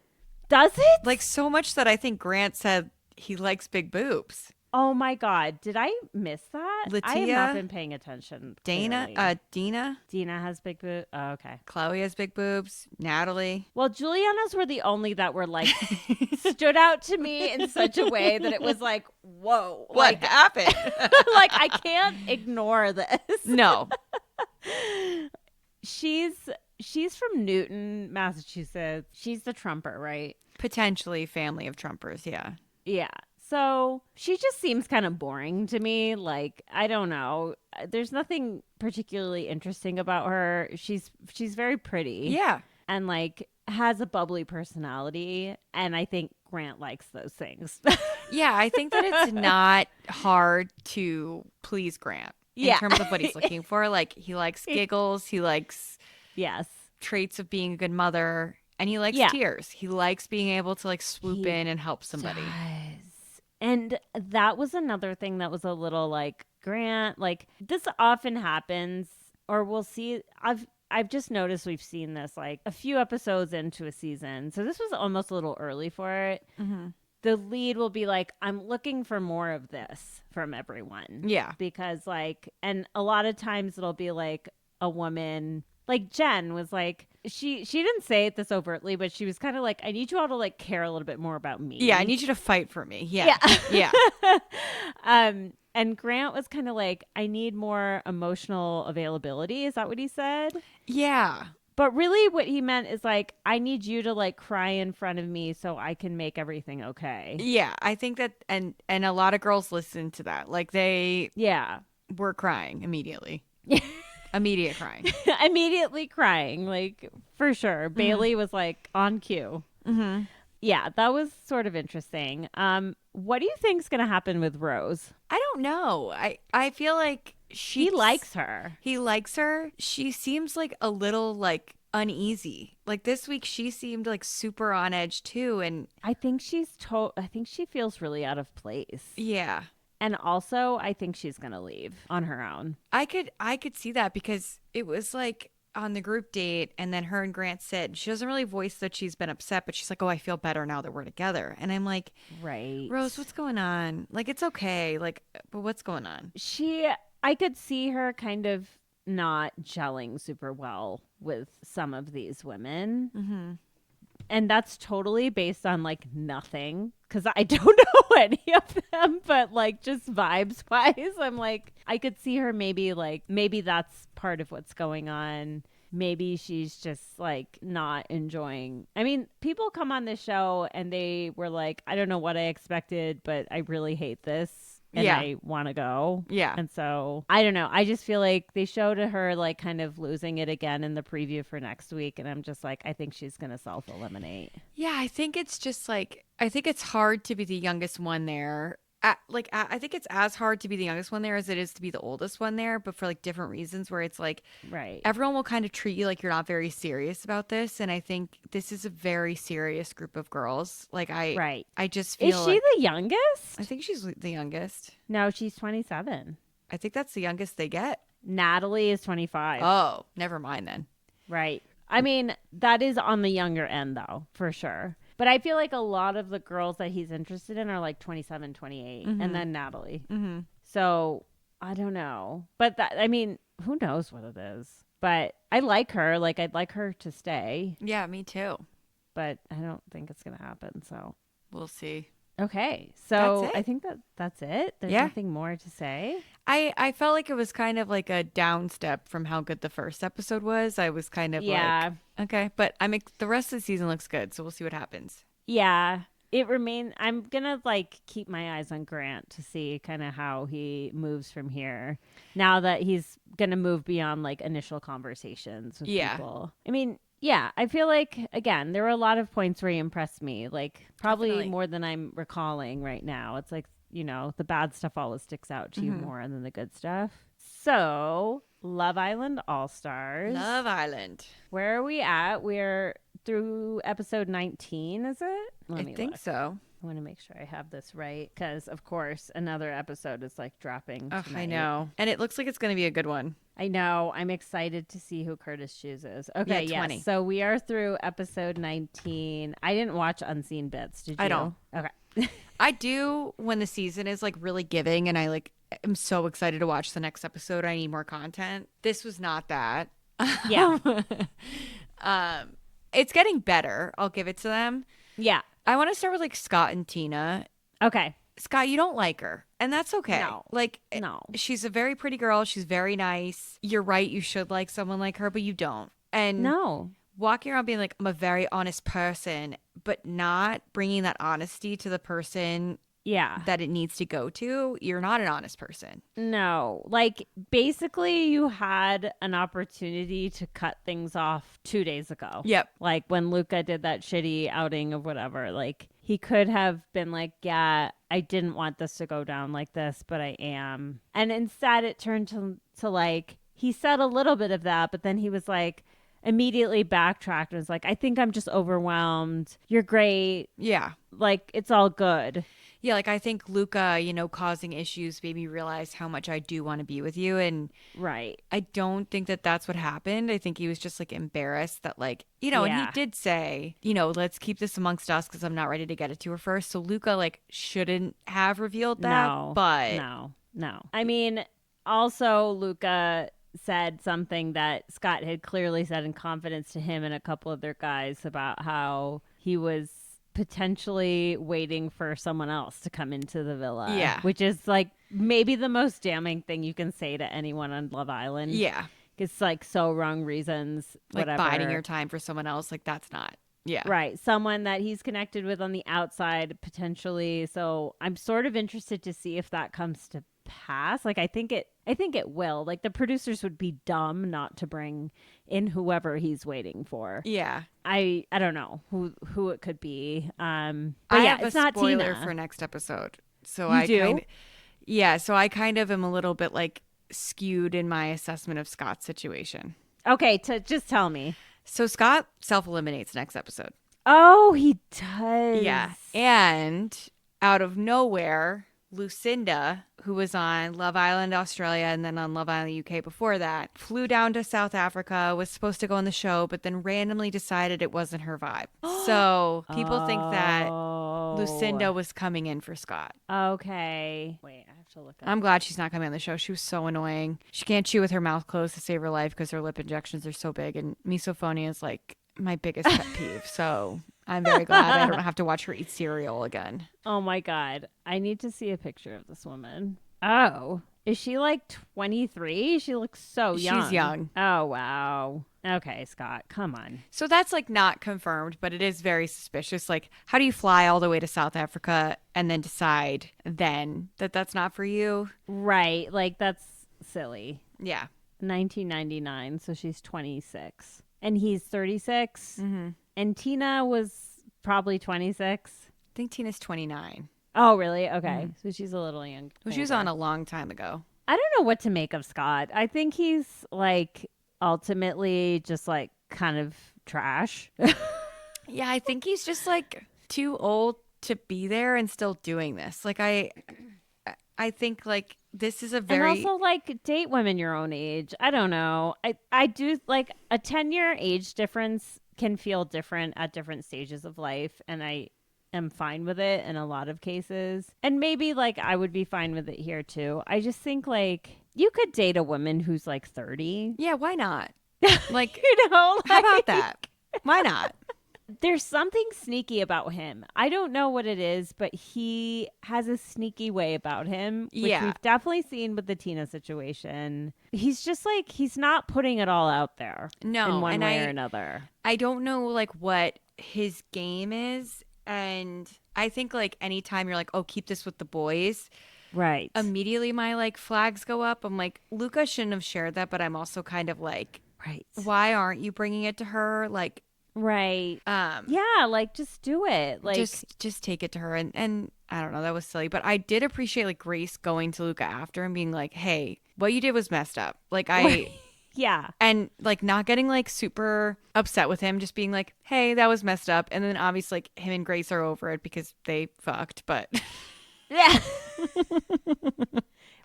Does it? Like so much that I think Grant said he likes big boobs. Oh my God. Did I miss that? I have Latia, not been paying attention. Dina, clearly. Dina has big boobs. Oh, okay. Chloe has big boobs. Natalie. Well, Juliana's were the only that were like stood out to me in such a way that it was like, whoa. What happened? Like, I can't ignore this. No. She's from Newton, Massachusetts. She's the Trumper, right? Potentially family of Trumpers, yeah. Yeah. So she just seems kind of boring to me. Like, I don't know. There's nothing particularly interesting about her. She's very pretty. Yeah. And like has a bubbly personality. And I think Grant likes those things. Yeah, I think that it's not hard to please Grant in terms of what he's looking for. Like he likes giggles. He likes traits of being a good mother. And he likes tears. He likes being able to like swoop in and help somebody. Does. And that was another thing that was a little like Grant, like this often happens, or we'll see. I've just noticed we've seen this like a few episodes into a season. So this was almost a little early for it. Mm-hmm. The lead will be like, I'm looking for more of this from everyone. Yeah. Because like, and a lot of times it'll be like a woman, like Jen was like, she didn't say it this overtly, but she was kind of like, I need you all to like care a little bit more about me. Yeah, I need you to fight for me. Yeah. Yeah. And Grant was kind of like, I need more emotional availability. Is that what he said? Yeah. But really what he meant is like, I need you to like cry in front of me so I can make everything okay. Yeah, I think that, and a lot of girls listen to that. Like they were crying immediately. Immediate crying. Immediately crying, like for sure. Mm-hmm. Bailey was like on cue. Mm-hmm. Yeah, that was sort of interesting. What do you think's going to happen with Rose? I don't know. I feel like he likes her. He likes her. She seems like a little like uneasy. Like this week she seemed like super on edge too, and I think I think she feels really out of place. Yeah. And also, I think she's going to leave on her own. I could see that because it was like on the group date and then her and Grant sit. She doesn't really voice that she's been upset, but she's like, oh, I feel better now that we're together. And I'm like, right. Rose, what's going on? Like, it's okay. Like, but what's going on? I could see her kind of not gelling super well with some of these women. Mm-hmm. And that's totally based on like nothing because I don't know any of them, but like just vibes wise, I'm like, I could see her maybe that's part of what's going on. Maybe she's just like not enjoying. I mean, people come on this show and they were like, I don't know what I expected, but I really hate this. And I want to go. Yeah. And so I don't know. I just feel like they showed her like kind of losing it again in the preview for next week. And I'm just like, I think she's going to self-eliminate. Yeah. I think it's just like, I think it's hard to be the youngest one there. I think it's as hard to be the youngest one there as it is to be the oldest one there, but for like different reasons where it's like, right. Everyone will kind of treat you like you're not very serious about this. And I think this is a very serious group of girls. Like I just feel Is she the youngest? I think she's the youngest. No, she's 27. I think that's the youngest they get. Natalie is 25. Oh, never mind then. Right. I mean, that is on the younger end, though, for sure. But I feel like a lot of the girls that he's interested in are like 27, 28, and then Natalie. Mm-hmm. So I don't know. But that, I mean, who knows what it is? But I like her. Like, I'd like her to stay. Yeah, me too. But I don't think it's going to happen. So we'll see. Okay. So That's it? I think that's it. There's Yeah. nothing more to say. I felt like it was kind of like a down step from how good the first episode was. I was kind of like, okay, but the rest of the season looks good, so we'll see what happens. Yeah. I'm going to like keep my eyes on Grant to see kind of how he moves from here now that he's going to move beyond like initial conversations with people. I mean, yeah, I feel like, again, there were a lot of points where he impressed me, like probably Definitely. more than I'm recalling right now. It's like, you know, the bad stuff always sticks out to you more than the good stuff. So, Love Island All-Stars. Love Island. Where are we at? We're through episode 19, is it? I think so. I want to make sure I have this right because, of course, another episode is like dropping tonight. I know. And it looks like it's going to be a good one. I know. I'm excited to see who Curtis chooses. Okay, Yeah, 20. yes. So we are through episode 19. I didn't watch Unseen Bits. Did you? I don't. Okay. I do when the season is like really giving and I like am so excited to watch the next episode. I need more content. This was not that. Yeah. It's getting better. I'll give it to them. Yeah. I want to start with like Scott and Tina. Okay. Scott, you don't like her, and that's okay. No. Like, No. she's a very pretty girl. She's very nice. You're right. You should like someone like her, but you don't. And No. walking around being like, I'm a very honest person, but not bringing that honesty to the person Yeah. that it needs to go to, you're not an honest person. No. Like, basically, you had an opportunity to cut things off 2 days ago. Yep. Like, when Luca did that shitty outing of whatever, like, he could have been like, yeah, I didn't want this to go down like this, but I am. And instead, it turned to like, he said a little bit of that, but then he was like, immediately backtracked and was like, I think I'm just overwhelmed. You're great. Yeah. Like, it's all good. Yeah, like I think Luca, you know, causing issues made me realize how much I do want to be with you. And Right. I don't think that that's what happened. I think he was just like embarrassed that like, you know, and he did say, you know, let's keep this amongst us because I'm not ready to get it to her first. So Luca like shouldn't have revealed that. No. But No. I mean, also Luca said something that Scott had clearly said in confidence to him and a couple other guys about how he was potentially waiting for someone else to come into the villa. Yeah. Which is like maybe the most damning thing you can say to anyone on Love Island. Yeah. It's like so wrong reasons. Like whatever. biding your time for someone else. Like that's not. Yeah. Right. Someone that he's connected with on the outside potentially. So I'm sort of interested to see if that comes to pass. Like I think it will. Like the producers would be dumb not to bring in whoever he's waiting for. Yeah. I don't know who it could be. But I yeah, have it's a not spoiler Tina. for next episode. So You do? So I kind of am a little bit like skewed in my assessment of Scott's situation. Okay, just tell me. So Scott self-eliminates next episode. Oh, he does. Yeah. And out of nowhere, Lucinda, who was on Love Island Australia and then on Love Island UK before that, flew down to South Africa, was supposed to go on the show, but then randomly decided it wasn't her vibe. So people think that Lucinda was coming in for Scott. Okay. Wait, I have to look up. I'm glad she's not coming on the show. She was so annoying. She can't chew with her mouth closed to save her life because her lip injections are so big. And misophonia is like my biggest pet peeve. So I'm very glad I don't have to watch her eat cereal again. Oh my God. I need to see a picture of this woman. Oh, is she like 23? She looks so young. She's young. Oh, wow. Okay, Scott, come on. So that's like not confirmed, but it is very suspicious. Like, how do you fly all the way to South Africa and then decide then that that's not for you? Right. Like, that's silly. Yeah. 1999. So she's 26. And he's 36. Mm-hmm. And Tina was probably 26. I think Tina's 29. Oh, really? Okay. So she's a little young. Well, she was on a long time ago. I don't know what to make of Scott. I think he's like ultimately just like kind of trash. Yeah, I think he's just like too old to be there and still doing this. Like I I think like this is a And very also, like, date women your own age. I don't know. I do, like, a 10-year age difference can feel different at different stages of life. And I am fine with it in a lot of cases. And maybe, like, I would be fine with it here, too. I just think, like, you could date a woman who's, like, 30. yeah, why not? Like, You know? how about like- that? Why not? There's something sneaky about him. I don't know what it is, but he has a sneaky way about him, which Yeah. we've definitely seen with the Tina situation. He's just like, he's not putting it all out there No, in one and way or another. I don't know like what his game is, and I think like anytime you're like, oh, keep this with the boys, Right. immediately my like flags go up. I'm like, Luca shouldn't have shared that, but I'm also kind of like, Right. why aren't you bringing it to her? Like, Right. Yeah, like, just do it. Like, just take it to her, and I don't know, that was silly, but I did appreciate like Grace going to Luca after and being like, hey, what you did was messed up. Like yeah. and like not getting like super upset with him, just being like, hey, that was messed up. And then obviously like him and Grace are over it because they fucked, but Yeah.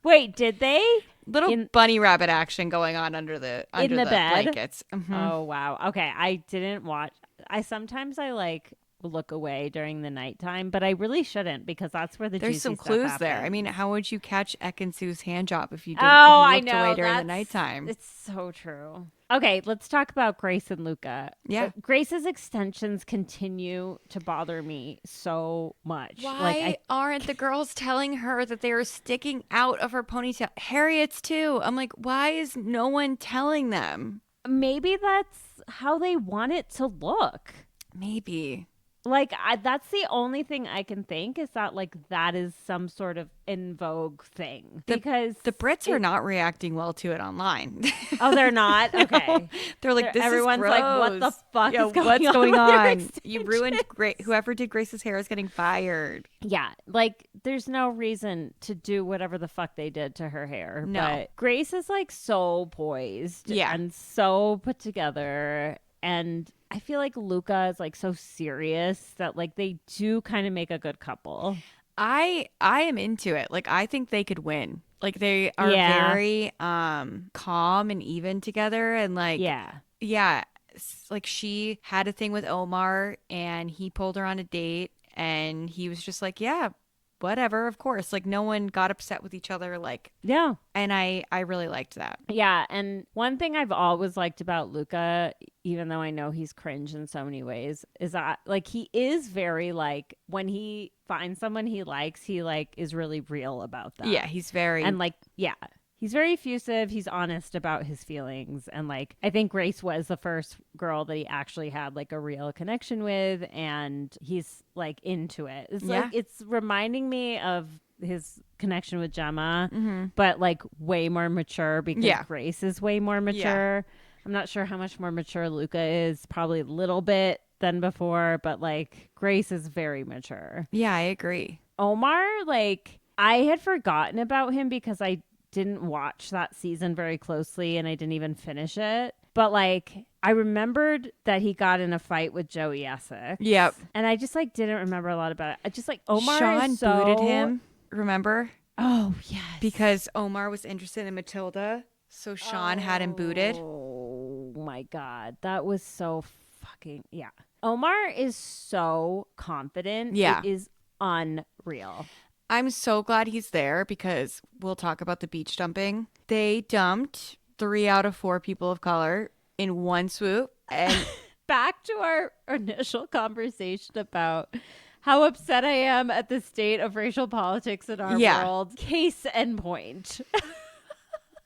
Wait, did they? little bunny rabbit action going on under the bed? blankets. Mhm. Oh, wow. Okay. I didn't watch. Sometimes I like look away during the nighttime, but I really shouldn't because that's where the There's juicy some stuff clues there. I happens. mean, how would you catch Ekin-Su's hand job if you Oh, didn't, I if you looked know. away during the That's- nighttime? It's so true. Okay, let's talk about Grace and Luca. Yeah. Grace's extensions continue to bother me so much. Why Like, aren't the girls telling her that they are sticking out of her ponytail? Harriet's too. I'm like, why is no one telling them? maybe that's how they want it to look. Maybe. Like, that's the only thing I can think is that, like, that is some sort of in vogue thing. Because The Brits are not reacting well to it online. Oh, they're not? Okay. They're like, this Everyone's is like, what the gross. fuck Yeah, is going what's on going with your on? You ruined whoever did Grace's hair is getting fired. Yeah, like, there's no reason to do whatever the fuck they did to her hair. No. But Grace is, like, so poised and so put together. And I feel like Luca is, like, so serious that, like, they do kind of make a good couple. I am into it. Like, I think they could win. Like, they are very calm and even together, and like like she had a thing with Omar and he pulled her on a date and he was just like, yeah, whatever, of course. Like, no one got upset with each other. Like, Yeah. and I really liked that. Yeah, and one thing I've always liked about Luca, even though I know he's cringe in so many ways, is that, like, he is very, like, when he finds someone he likes, he, like, is really real about that. Yeah, he's very And, like, yeah, he's very effusive. He's honest about his feelings. And, like, I think Grace was the first girl that he actually had, like, a real connection with, and he's, like, into it. It's like, it's reminding me of his connection with Gemma, but like way more mature because Grace is way more mature. I'm not sure how much more mature Luca is, probably a little bit than before, but like Grace is very mature. Yeah, I agree. Omar, like, I had forgotten about him because I didn't watch that season very closely and I didn't even finish it. But like, I remembered that he got in a fight with Joey Essex. Yep. And I just like didn't remember a lot about it. I just like Omar Sean is so... booted him. Remember? Oh, yes. Because Omar was interested in Matilda, so Sean had him booted. Oh, my God. That was so fucking... Yeah. Omar is so confident. Yeah. It is unreal. I'm so glad he's there because we'll talk about the beach dumping. They dumped 3 out of 4 people of color in one swoop. And back to our initial conversation about how upset I am at the state of racial politics in our world. Case in point.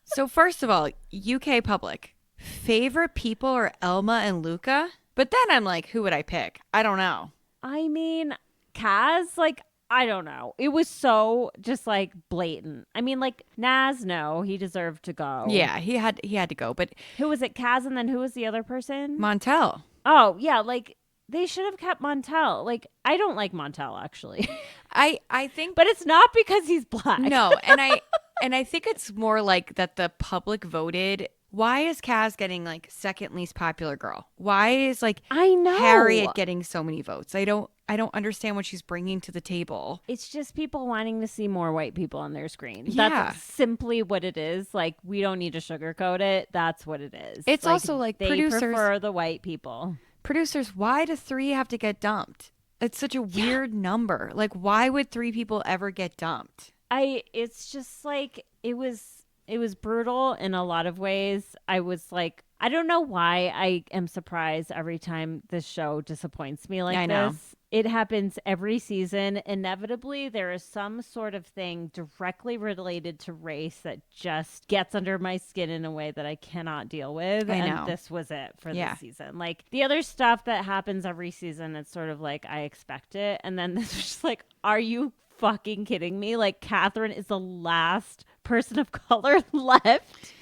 So first of all, UK public, favorite people are Elma and Luca. But then I'm like, who would I pick? I don't know. I mean, Kaz, like, I don't know. It was so just like blatant. I mean, like, Naz, no, he deserved to go. Yeah, he had to go. But who was it? Kaz, and then who was the other person? Montel. Oh, yeah, like they should have kept Montel. Like, I don't like Montel actually. I think, but it's not because he's black. No, and I think it's more like that the public voted Why is Kaz getting like second least popular girl? Why is like I know Harriet getting so many votes? I don't understand what she's bringing to the table. It's just people wanting to see more white people on their screen. Yeah. That's simply what it is. Like, we don't need to sugarcoat it. That's what it is. It's also like they producers prefer the white people. Producers, why do 3 have to get dumped? It's such a weird number. Like, why would 3 people ever get dumped? It's just like it was brutal in a lot of ways. I was like, I don't know why I am surprised every time this show disappoints me like I know. this. It happens every season. Inevitably, there is some sort of thing directly related to race that just gets under my skin in a way that I cannot deal with. I know. And this was it for this season. Like, the other stuff that happens every season, it's sort of like I expect it. And then this was just like, are you fucking kidding me? Like, Catherine is the last person of color left.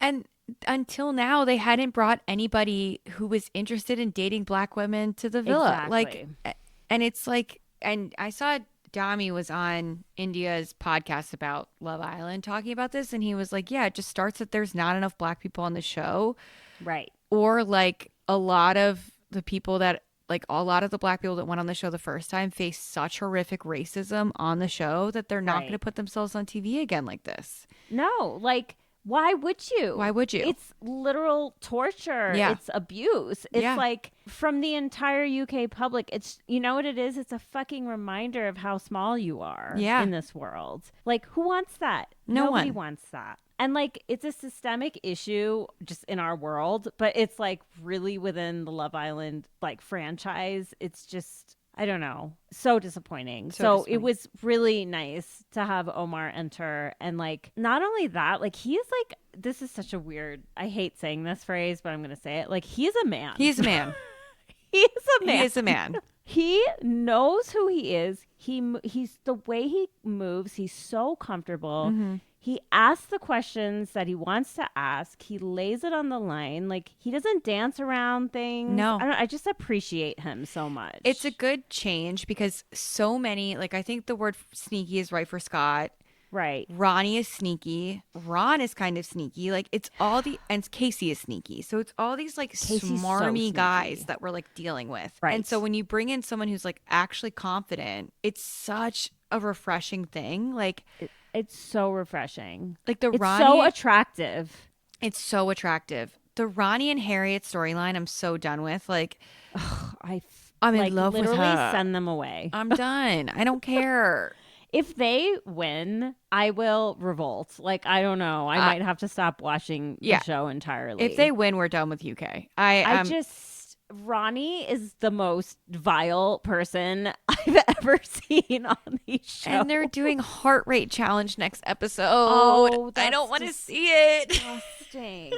And until now, they hadn't brought anybody who was interested in dating black women to the villa. Exactly. Like, and it's like, and I saw Dami was on India's podcast about Love Island talking about this, and he was like, yeah, it just starts that there's not enough black people on the show. Right. Or like a lot of the people that, like a lot of the black people that went on the show the first time face such horrific racism on the show that they're not going to put themselves on TV again like this. No, like, why would you? Why would you? It's literal torture. Yeah. It's abuse. It's like from the entire UK public. It's, you know what it is? It's a fucking reminder of how small you are in this world. Like, who wants that? Nobody wants that. And like, it's a systemic issue just in our world, but it's like really within the Love Island like franchise. It's just, I don't know, so disappointing. So it was really nice to have Omar enter. And like, not only that, like he is like, this is such a weird, I hate saying this phrase, but I'm going to say it. Like, he is a man. He's a man. He is a man. He is a man. He knows who he is. He's the way he moves. He's so comfortable. Mm-hmm. He asks the questions that he wants to ask. He lays it on the line. Like, he doesn't dance around things. No. I just appreciate him so much. It's a good change because so many, like, I think the word sneaky is right for Scott. Right. Ronnie is sneaky. Ron is kind of sneaky. Like, it's all and Casey is sneaky. So it's all these like smarmy guys that we're like dealing with. Right. And so when you bring in someone who's like actually confident, it's such a refreshing thing. Like, it's so refreshing. Like it's Ronnie, so attractive. It's so attractive. The Ronnie and Harriet storyline, I'm so done with. Like, I'm in love with her. Literally send them away. I'm done. I don't care. If they win, I will revolt. Like, I don't know. I might have to stop watching the show entirely. If they win, we're done with UK. Ronnie is the most vile person I've ever seen on these shows. And they're doing heart rate challenge next episode. Oh, I don't want to see it. Disgusting.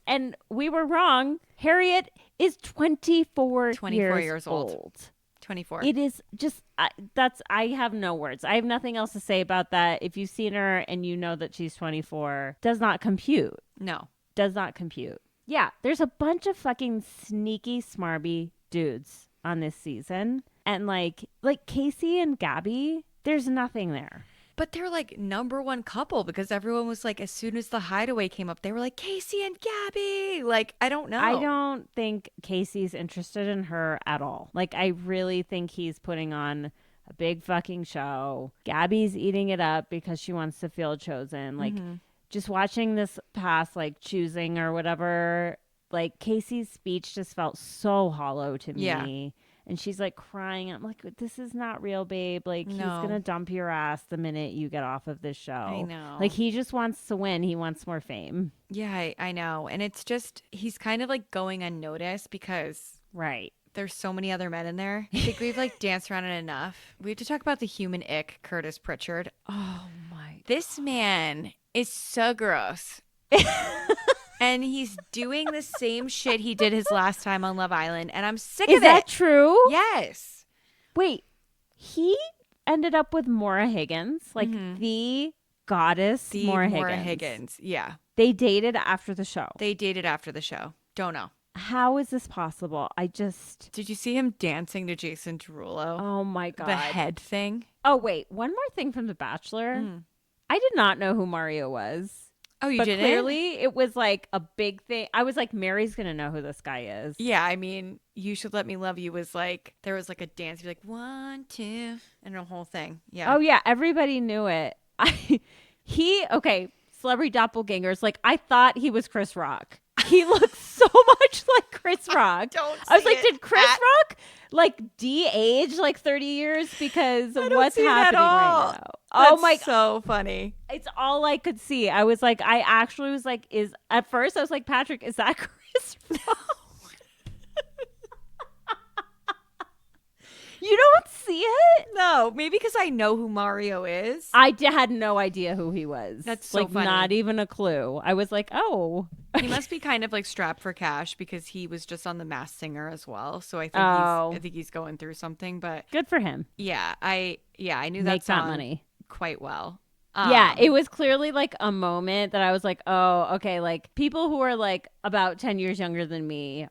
And we were wrong. Harriet is 24 years old. 24. It is just, I have no words. I have nothing else to say about that. If you've seen her and you know that she's 24, does not compute. No. Does not compute. Yeah, there's a bunch of fucking sneaky, smarmy dudes on this season. And like Casey and Gabby, there's nothing there. But they're like number one couple because everyone was like, as soon as the hideaway came up, they were like, Casey and Gabby. Like, I don't know. I don't think Casey's interested in her at all. Like, I really think he's putting on a big fucking show. Gabby's eating it up because she wants to feel chosen. Like, just watching this past, like, choosing or whatever, like, Casey's speech just felt so hollow to me. Yeah. And she's like crying. I'm like, this is not real, babe. Like, he's going to dump your ass the minute you get off of this show. I know. Like, he just wants to win. He wants more fame. Yeah, I know. And it's just, he's kind of like going unnoticed because there's so many other men in there. I think we've like danced around it enough. We have to talk about the human ick, Curtis Pritchard. Oh my. This man is so gross. And he's doing the same shit he did his last time on Love Island. And I'm sick of it. Is that true? Yes. Wait, he ended up with Maura Higgins, like the goddess Maura Higgins. Yeah. They dated after the show. Don't know. How is this possible? Did you see him dancing to Jason Derulo? Oh my God. The head thing. Oh, wait. One more thing from The Bachelor. I did not know who Mario was. Oh, you but didn't? clearly it was like a big thing. I was like, Mary's gonna know who this guy is. Yeah, I mean, You Should Let Me Love You was like, there was like a dance, you'd be like 1, 2, and a whole thing. Yeah. Oh yeah, everybody knew it. Okay, celebrity doppelgangers. Like I thought he was Chris Rock. He looks so much like Chris Rock. I was like, did Chris Rock like de-age like 30 years? Because what's happening right now? Oh my, so funny. it's all I could see. I was like, I actually was like, at first I was like, Patrick, is that Chris Rock? You don't see it? No, maybe because I know who Mario is. Had no idea who he was. That's so like funny. Not even a clue. I was like, oh. He must be kind of like strapped for cash because he was just on The Masked Singer as well. So I think I think he's going through something. But good for him. yeah, I knew Make that song that money quite well. Yeah, it was clearly like a moment that I was like, oh, okay, like people who are like about 10 years younger than me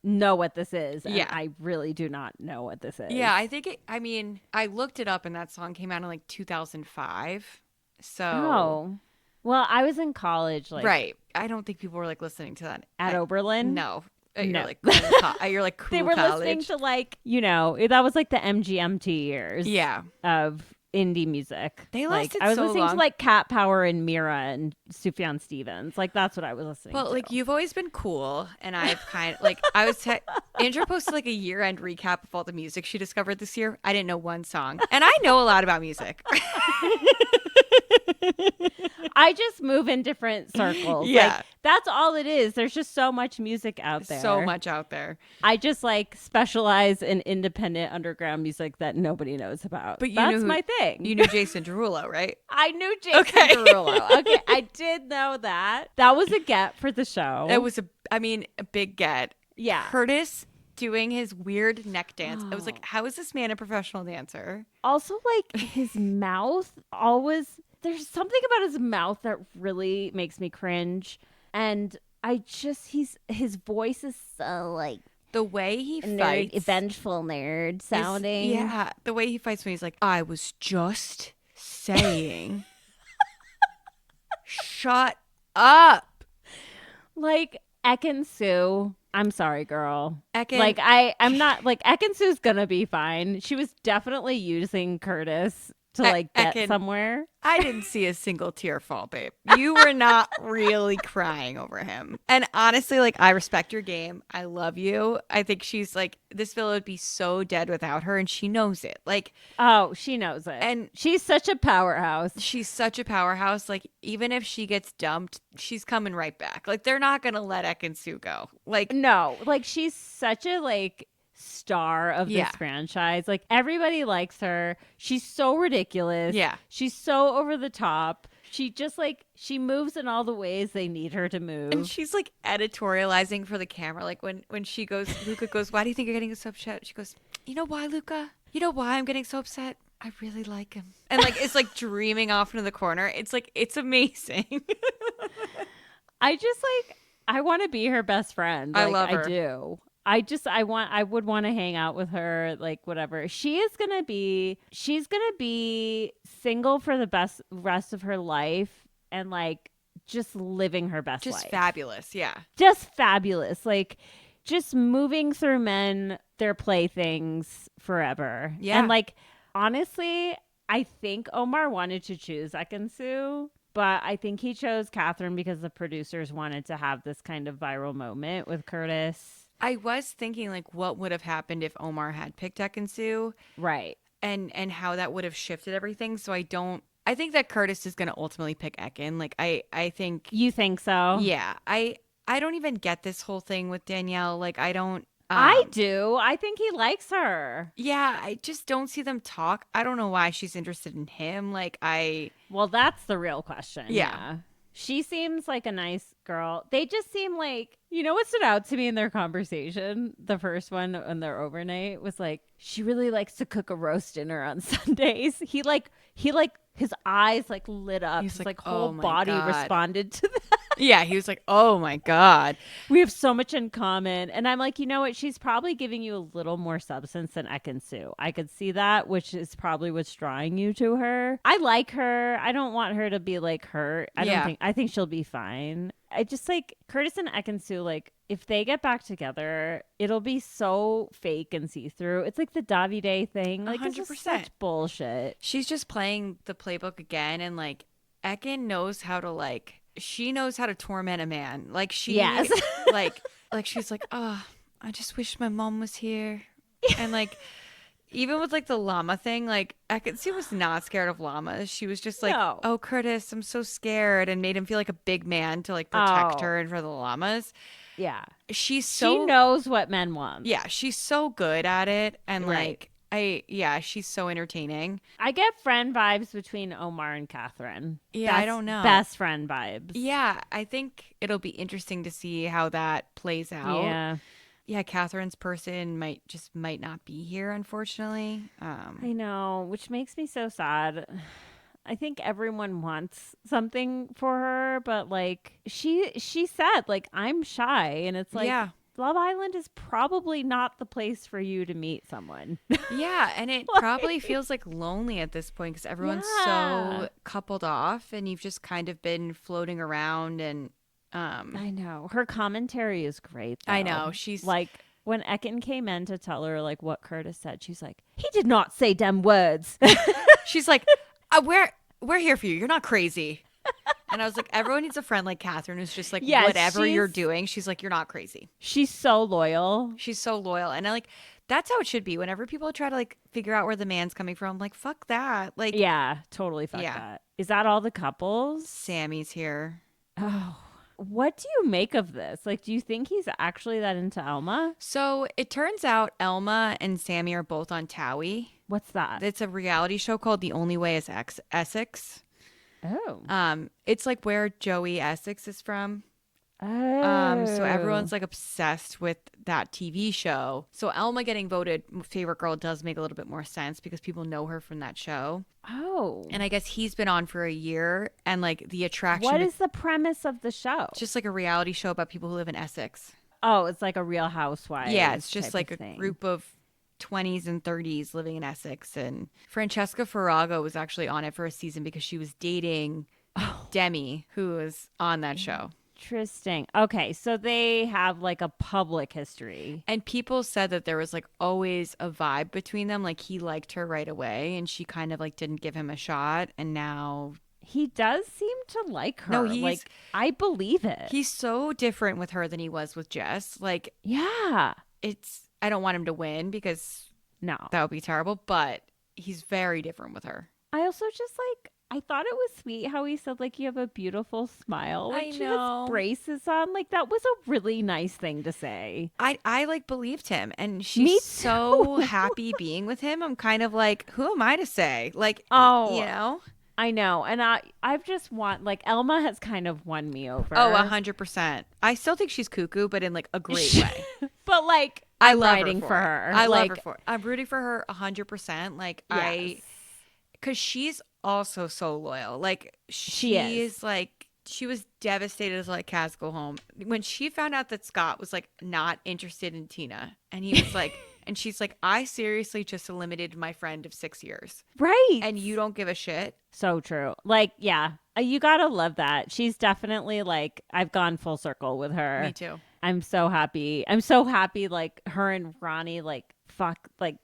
know what this is. And I really do not know what this is. Yeah, I think I looked it up and that song came out in like 2005. So Oh. Well, I was in college like right. I don't think people were like listening to that at Oberlin. No. No. You're like cool you're like cool They were college. listening to like, that was like the MGMT years. Yeah. Of indie music. They like lasted I was so listening long. to like Cat Power and Mira and Sufjan Stevens. Like that's what I was listening to. Well, like you've always been cool, and I've kind of like Andrew posted like a year-end recap of all the music she discovered this year. I didn't know one song, and I know a lot about music. I just move in different circles. Yeah. Like, that's all it is. There's just so much music out there. So much out there. I just like specialize in independent underground music that nobody knows about. But that's my thing. You knew Jason Derulo, right? I knew Jason Derulo. Okay, I did know that. That was a get for the show. It was a big get. Yeah. Curtis doing his weird neck dance. I was like, how is this man a professional dancer? Also, like his mouth always. There's something about his mouth that really makes me cringe. And his voice is so like the way he nerd, fights, vengeful nerd sounding. Yeah, the way he fights when he's like, I was just saying, shut up. Like Ekin-Su. I'm sorry, girl. Ekin, like I'm not like Ekin-Su's gonna be fine. She was definitely using Curtis to like get Ekin, somewhere. I didn't see a single tear fall, babe. You were not really crying over him. And honestly, like, I respect your game. I love you. I think she's like, this villa would be so dead without her, and she knows it. Like, oh, she knows it. And she's such a powerhouse. She's such a powerhouse. Like, even if she gets dumped, she's coming right back. Like, they're not going to let Ekin-Su go. Like, no, like, she's such a, like, star of this franchise. Like everybody likes her. She's so ridiculous. Yeah. She's so over the top. She just like she moves in all the ways they need her to move. And she's like editorializing for the camera. Like when she goes, Luca goes, why do you think you're getting so upset? She goes, you know why, Luca? You know why I'm getting so upset? I really like him. And like it's like dreaming off into the corner. It's like it's amazing. I want to be her best friend. I like, love her. I do. I would want to hang out with her, like whatever. She's gonna be single for the rest of her life and like just living her best life. Just fabulous, yeah. Just fabulous. Like just moving through men, their playthings forever. Yeah. And like honestly, I think Omar wanted to choose Ekin-Su. But I think he chose Catherine because the producers wanted to have this kind of viral moment with Curtis. I was thinking, like, what would have happened if Omar had picked Ekin-Su? Right. And how that would have shifted everything. So I think that Curtis is going to ultimately pick Ekin. Like, I think. You think so? Yeah. I don't even get this whole thing with Danielle. Like, I don't. I do. I think he likes her. Yeah, I just don't see them talk. I don't know why she's interested in him. Well, that's the real question. Yeah. She seems like a nice girl. They just seem like, you know what stood out to me in their conversation? The first one on their overnight was like, she really likes to cook a roast dinner on Sundays. He his eyes like lit up. His like whole body responded to that. Yeah, he was like, oh my God. We have so much in common. And I'm like, you know what? She's probably giving you a little more substance than Ekin-Su. I could see that, which is probably what's drawing you to her. I like her. I don't want her to be like hurt. I think she'll be fine. I just like Curtis and Ekin-Su, like, if they get back together, it'll be so fake and see-through. It's like the Davide thing. Like, 100%. It's just such bullshit. She's just playing the playbook again, and like Ekin knows how to she knows how to torment a man. Like like she's like, oh, I just wish my mom was here. And like even with like the llama thing, like Ekin-Su was not scared of llamas. She was just like, no. Oh, Curtis, I'm so scared, and made him feel like a big man to like protect her and for the llamas. Yeah. She knows what men want. Yeah, she's so good at it. And she's so entertaining. I get friend vibes between Omar and Catherine. Yeah, I don't know. Best friend vibes. Yeah, I think it'll be interesting to see how that plays out. Yeah. Yeah, Catherine's person might not be here, unfortunately. I know, which makes me so sad. I think everyone wants something for her, but like she said, like, I'm shy, and it's like, yeah. Love Island is probably not the place for you to meet someone. Yeah, and it probably feels like lonely at this point because everyone's so coupled off, and you've just kind of been floating around. And I know her commentary is great, though. I know, she's like, when Ekin came in to tell her like what Curtis said, she's like, he did not say them words. She's like, we're here for you. You're not crazy. And I was like, everyone needs a friend like Catherine who's just like, whatever you're doing, she's like, you're not crazy. She's so loyal. She's so loyal. And I like, that's how it should be. Whenever people try to like figure out where the man's coming from, I'm like, fuck that. Like, yeah, totally fuck that. Is that all the couples? Sammy's here. Oh, what do you make of this? Like, do you think he's actually that into Elma? So it turns out Elma and Sammy are both on Towie. What's that? It's a reality show called The Only Way is Essex. Oh. It's like where Joey Essex is from. Oh. So everyone's like obsessed with that TV show. So Elma getting voted favorite girl does make a little bit more sense because people know her from that show. Oh. And I guess he's been on for a year, and like the attraction. What is the premise of the show? It's just like a reality show about people who live in Essex. Oh, it's like a Real Housewives. Yeah, it's just like a group of 20s and 30s living in Essex. And Francesca Farrago was actually on it for a season because she was dating Demi, who was on that show. Interesting. Okay, so they have like a public history. And people said that there was like always a vibe between them. Like he liked her right away and she kind of like didn't give him a shot. And now he does seem to like her. No, like, I believe it. He's so different with her than he was with Jess. Like, yeah, I don't want him to win because no, that would be terrible. But he's very different with her. I also just like, I thought it was sweet how he said, like, you have a beautiful smile. Like, I she know. has braces on. Like, that was a really nice thing to say. I like believed him. And she's so happy being with him. I'm kind of like, who am I to say? Like, you know? I know. And I've just like, Elma has kind of won me over. Oh, 100%. I still think she's cuckoo, but in like a great way. But like, I'm rooting for her. I love her for it. I'm rooting for her 100%. Like, yes. Because she's also so loyal. Like, she is. Like, she was devastated to let Kaz go home. When she found out that Scott was like not interested in Tina, and he was like, and she's like, I seriously just eliminated my friend of 6 years. Right. And you don't give a shit. So true. Like, yeah, you gotta love that. She's definitely like, I've gone full circle with her. Me too. I'm so happy. I'm so happy. Like, her and Ronnie, like, fuck, like,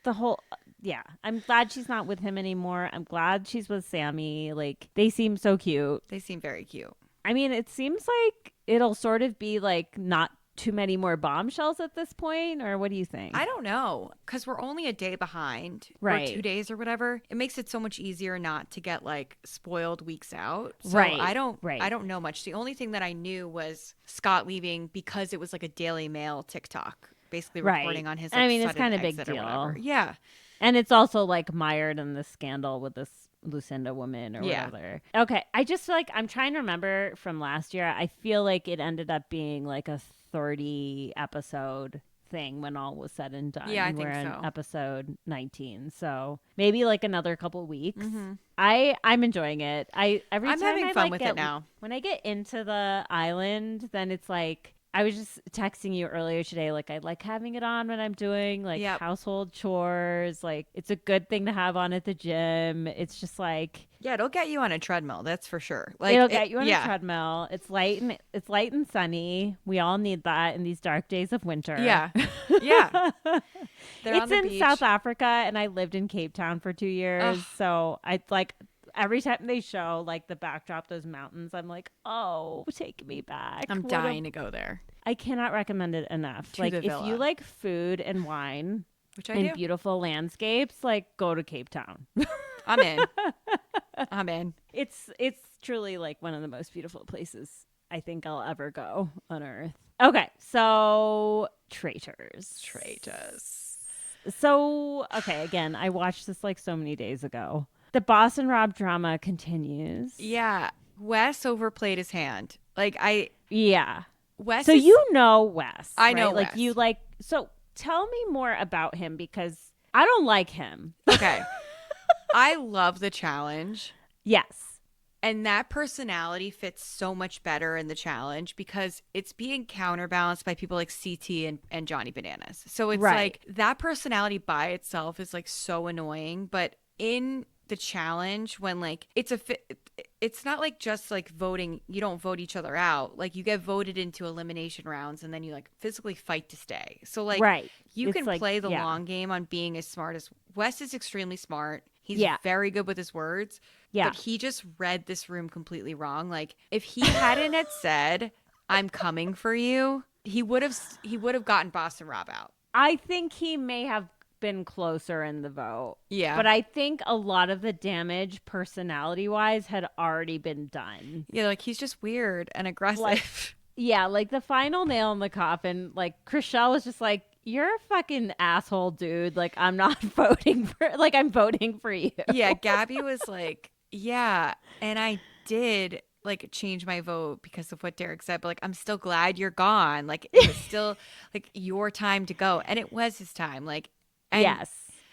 the whole. Yeah, I'm glad she's not with him anymore. I'm glad she's with Sammy. Like, they seem so cute. They seem very cute. I mean, it seems like it'll sort of be like not too many more bombshells at this point, or what do you think? I don't know, because we're only a day behind, right? Or 2 days or whatever. It makes it so much easier not to get like spoiled weeks out. So right. I don't know much. The only thing that I knew was Scott leaving because it was like a Daily Mail TikTok, basically reporting on his. Like, I mean, it's kind of big deal. Yeah. And it's also like mired in this scandal with this Lucinda woman or whatever. Okay. I just feel like I'm trying to remember from last year. I feel like it ended up being like a 30 episode thing when all was said and done. Yeah, I And think we're in so. episode 19, so maybe like another couple weeks. Mm-hmm. I'm enjoying it. I'm having fun with it now. When I get into the island, then it's like I was just texting you earlier today. Like I like having it on when I'm doing like household chores. Like it's a good thing to have on at the gym. It's just like it'll get you on a treadmill. That's for sure. Like it'll get you on a treadmill. It's light and sunny. We all need that in these dark days of winter. Yeah. It's in South Africa, and I lived in Cape Town for 2 years. So I like every time they show like the backdrop, those mountains, I'm like, oh, take me back. I'm dying to go there. I cannot recommend it enough. Like if you like food and wine, which I and do, beautiful landscapes, like go to Cape Town. I'm in. I'm in. It's truly like one of the most beautiful places I think I'll ever go on Earth. Okay, so Traitors. So, okay, again, I watched this like so many days ago. The Boss and Rob drama continues. Yeah. Wes overplayed his hand. Wes. So you know Wes. I know Wes. Like you like. So tell me more about him because I don't like him. Okay. I love the challenge. Yes. And that personality fits so much better in the challenge because it's being counterbalanced by people like CT and Johnny Bananas. So it's like that personality by itself is like so annoying. But in the challenge, when like it's not like just like voting, you don't vote each other out. Like you get voted into elimination rounds and then you like physically fight to stay. So like you can play the long game on being as smart as Wes is extremely smart. He's very good with his words. Yeah. But he just read this room completely wrong. Like if he hadn't had said, "I'm coming for you," he would have gotten Boston Rob out. I think he may have been closer in the vote. Yeah. But I think a lot of the damage personality-wise had already been done. Yeah, like he's just weird and aggressive. Like the final nail in the coffin, like Chriselle was just like, you're a fucking asshole, dude. Like, I'm not voting for, like, I'm voting for you. Yeah, Gabby was like, yeah, and I did, like, change my vote because of what Derek said, but, like, I'm still glad you're gone. Like, it was still, like, your time to go. And it was his time. Like, yes.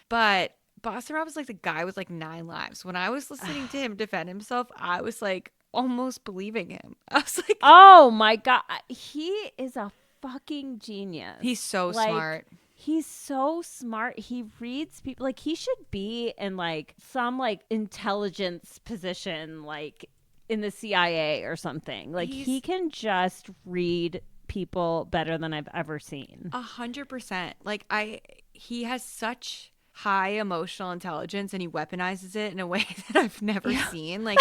But Boston Rob was, like, the guy with, like, 9 lives. When I was listening to him defend himself, I was, like, almost believing him. I was like, oh, my God. He is a fucking genius. He's so smart. He's so smart. He reads people. Like he should be in like some like intelligence position, like in the CIA or something. Like he can just read people better than I've ever seen. 100%. Like he has such high emotional intelligence and he weaponizes it in a way that I've never seen. Like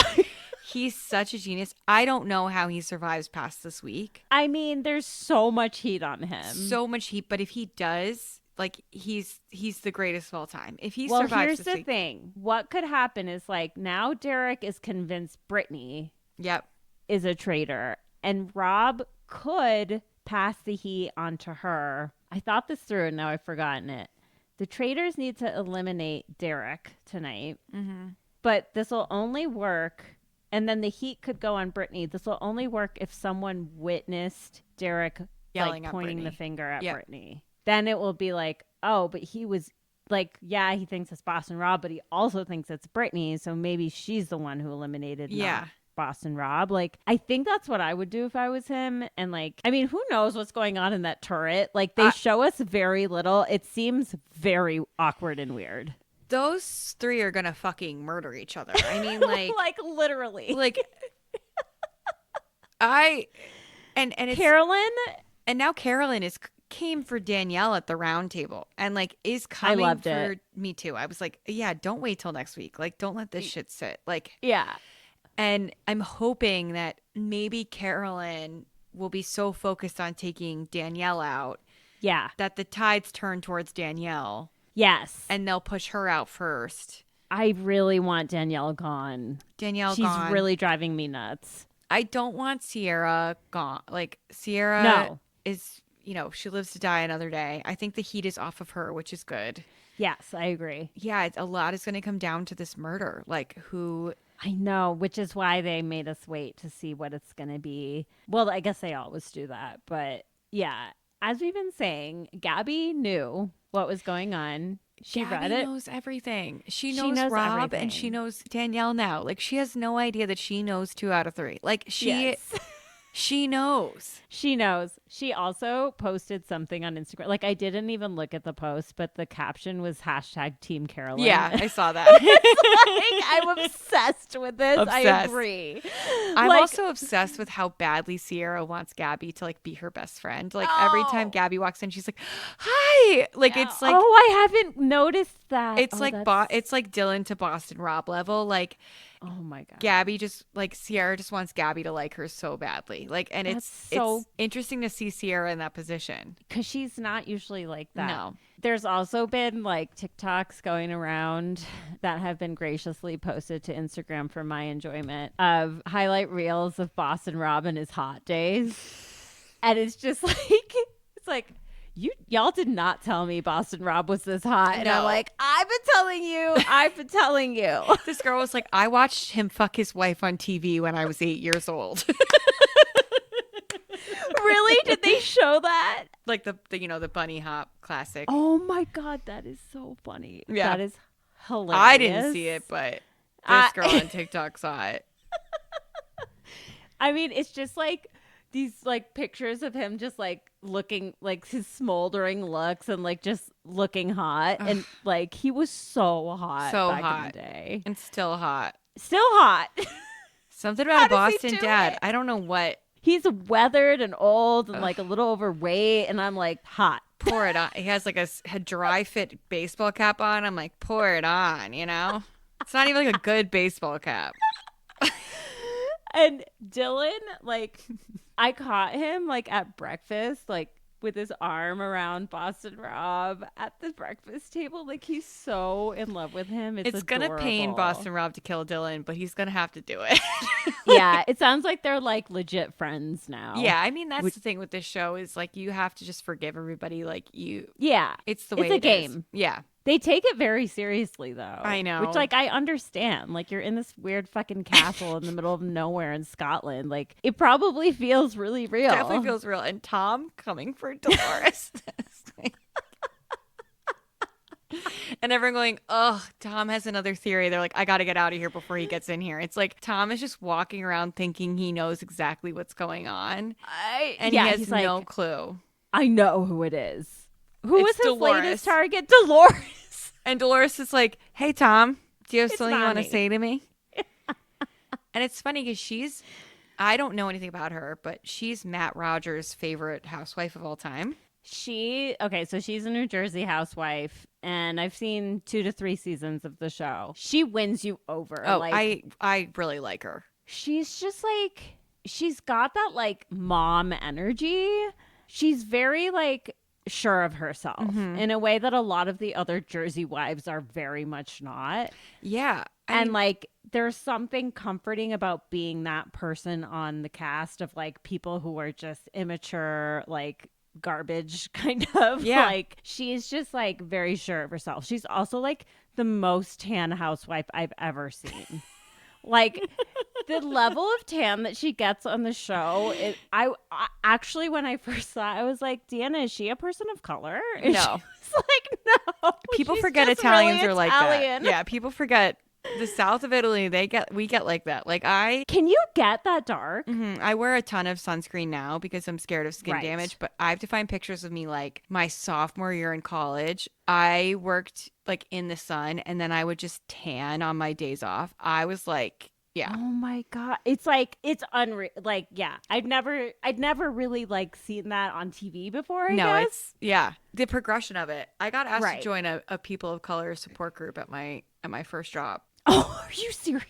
he's such a genius. I don't know how he survives past this week. I mean, there's so much heat on him. So much heat. But if he does, like, he's the greatest of all time. If he survives this week. Here's the thing. What could happen is, like, now Derek is convinced Brittany is a traitor. And Rob could pass the heat onto her. I thought this through and now I've forgotten it. The traitors need to eliminate Derek tonight. Mm-hmm. But this will only work... And then the heat could go on Brittany. This will only work if someone witnessed Derek yelling like pointing the finger at Brittany. Then it will be like, oh, but he was like, yeah, he thinks it's Boston Rob, but he also thinks it's Brittany. So maybe she's the one who eliminated not Boston Rob. Like, I think that's what I would do if I was him. And like, I mean, who knows what's going on in that turret? Like, they show us very little. It seems very awkward and weird. Those 3 are gonna fucking murder each other. I mean, like, like literally, like and it's Carolyn, and now Carolyn came for Danielle at the round table and like is coming for me too. I was like, yeah, don't wait till next week. Like, don't let this shit sit. Like, and I'm hoping that maybe Carolyn will be so focused on taking Danielle out, that the tides turn towards Danielle. Yes. And they'll push her out first. I really want Danielle gone. She's really driving me nuts. I don't want Sierra gone. Like, Sierra is, she lives to die another day. I think the heat is off of her, which is good. Yes, I agree. Yeah, a lot is going to come down to this murder. Like, who... I know, which is why they made us wait to see what it's going to be. Well, I guess they always do that. But, yeah. as we've been saying, Gabby knew what was going on. She Gabby read it. knows everything. She She knows knows Rob everything. and she knows Danielle now. Like, she has no idea that she knows 2 out of 3. Like, Yes. she knows. She knows. She also posted something on Instagram. Like, I didn't even look at the post, but the caption was hashtag Team Carolyn. Yeah, I saw that. Like, I'm obsessed with this. I Obsessed. agree. I'm Like, also obsessed with how badly Sierra wants Gabby to like be her best friend. Like every time Gabby walks in, she's like, "Hi!" Like it's like, oh, I haven't noticed that. it's Oh, like that's- it's like Dylan to Boston Rob level. Like oh my god. Gabby just like Sierra just wants Gabby to like her so badly. Like, and That's it's so- interesting to see Sierra in that position. Because she's not usually like that. No. There's also been like TikToks going around that have been graciously posted to Instagram for my enjoyment of highlight reels of Boston Rob and his hot days. And it's just like, it's like, y'all did not tell me Boston Rob was this hot. And I'm No. like, I've been telling you. This girl was like, I watched him fuck his wife on TV when I was 8 years old. Really? Did they show that? Like the the bunny hop classic. Oh my God, that is so funny. Yeah. That is hilarious. I didn't see it, but this girl on TikTok saw it. I mean, it's just like these like pictures of him just like looking like his smoldering looks and like just looking hot. And like he was so hot So back hot. in the day. And still hot. Still hot. Something about a How does he Boston do dad. it? I don't know what. He's weathered and old and like a little overweight. And I'm like, hot. Pour it on. He has like a dry fit baseball cap on. I'm like, pour it on, It's not even like a good baseball cap. And Dylan, like, I caught him like at breakfast, like with his arm around Boston Rob at the breakfast table. Like he's so in love with him. It's gonna pain adorable. Boston Rob to kill Dylan, but he's gonna have to do it. Yeah, it sounds like they're like legit friends now. Yeah, I mean that's the thing with this show is like you have to just forgive everybody. Like Yeah. it's the way It's a it is. game. Yeah, They take it very seriously though. I know. Which like I understand. Like you're in this weird fucking castle in the middle of nowhere in Scotland. Like it probably feels really real. definitely feels real. And Tom coming for Dolores. And everyone going, oh, Tom has another theory. They're like, I got to get out of here before he gets in here. It's like Tom is just walking around thinking he knows exactly what's going on. And he has he's no like, clue. I know who it is. Who It's was his Dolores. latest target? Dolores. And Dolores is like, hey, Tom, do you have It's something you not want to me. say to me? And it's funny because I don't know anything about her, but she's Matt Rogers' favorite housewife of all time. So she's a New Jersey housewife, and I've seen 2 to 3 seasons of the show. She wins you over. Oh, like, I really like her. she's just like, she's got that like mom energy. She's very like sure of herself in a way that a lot of the other Jersey wives are very much not. Yeah. And like there's something comforting about being that person on the cast of like people who are just immature, like garbage kind of. Yeah. Like she's just like very sure of herself. She's also like the most tan housewife I've ever seen. Like the level of tan that she gets on the show, I actually, when I first saw it, I was like, Deanna, is she a person of color? And No. she was like, no. People she's forget just Italians really are like Italian. that. Yeah, people forget the south of Italy. We get like that. Like Can you get that dark? I wear a ton of sunscreen now because I'm scared of skin Right. damage. But I have to find pictures of me like my sophomore year in college. I worked like in the sun, and then I would just tan on my days off. I was like, yeah. Oh my god, it's like it's unreal. Like, yeah, I'd never really like seen that on TV before. I guess. It's the progression of it. I got asked Right. to join a people of color support group at my first job. Oh, are you serious?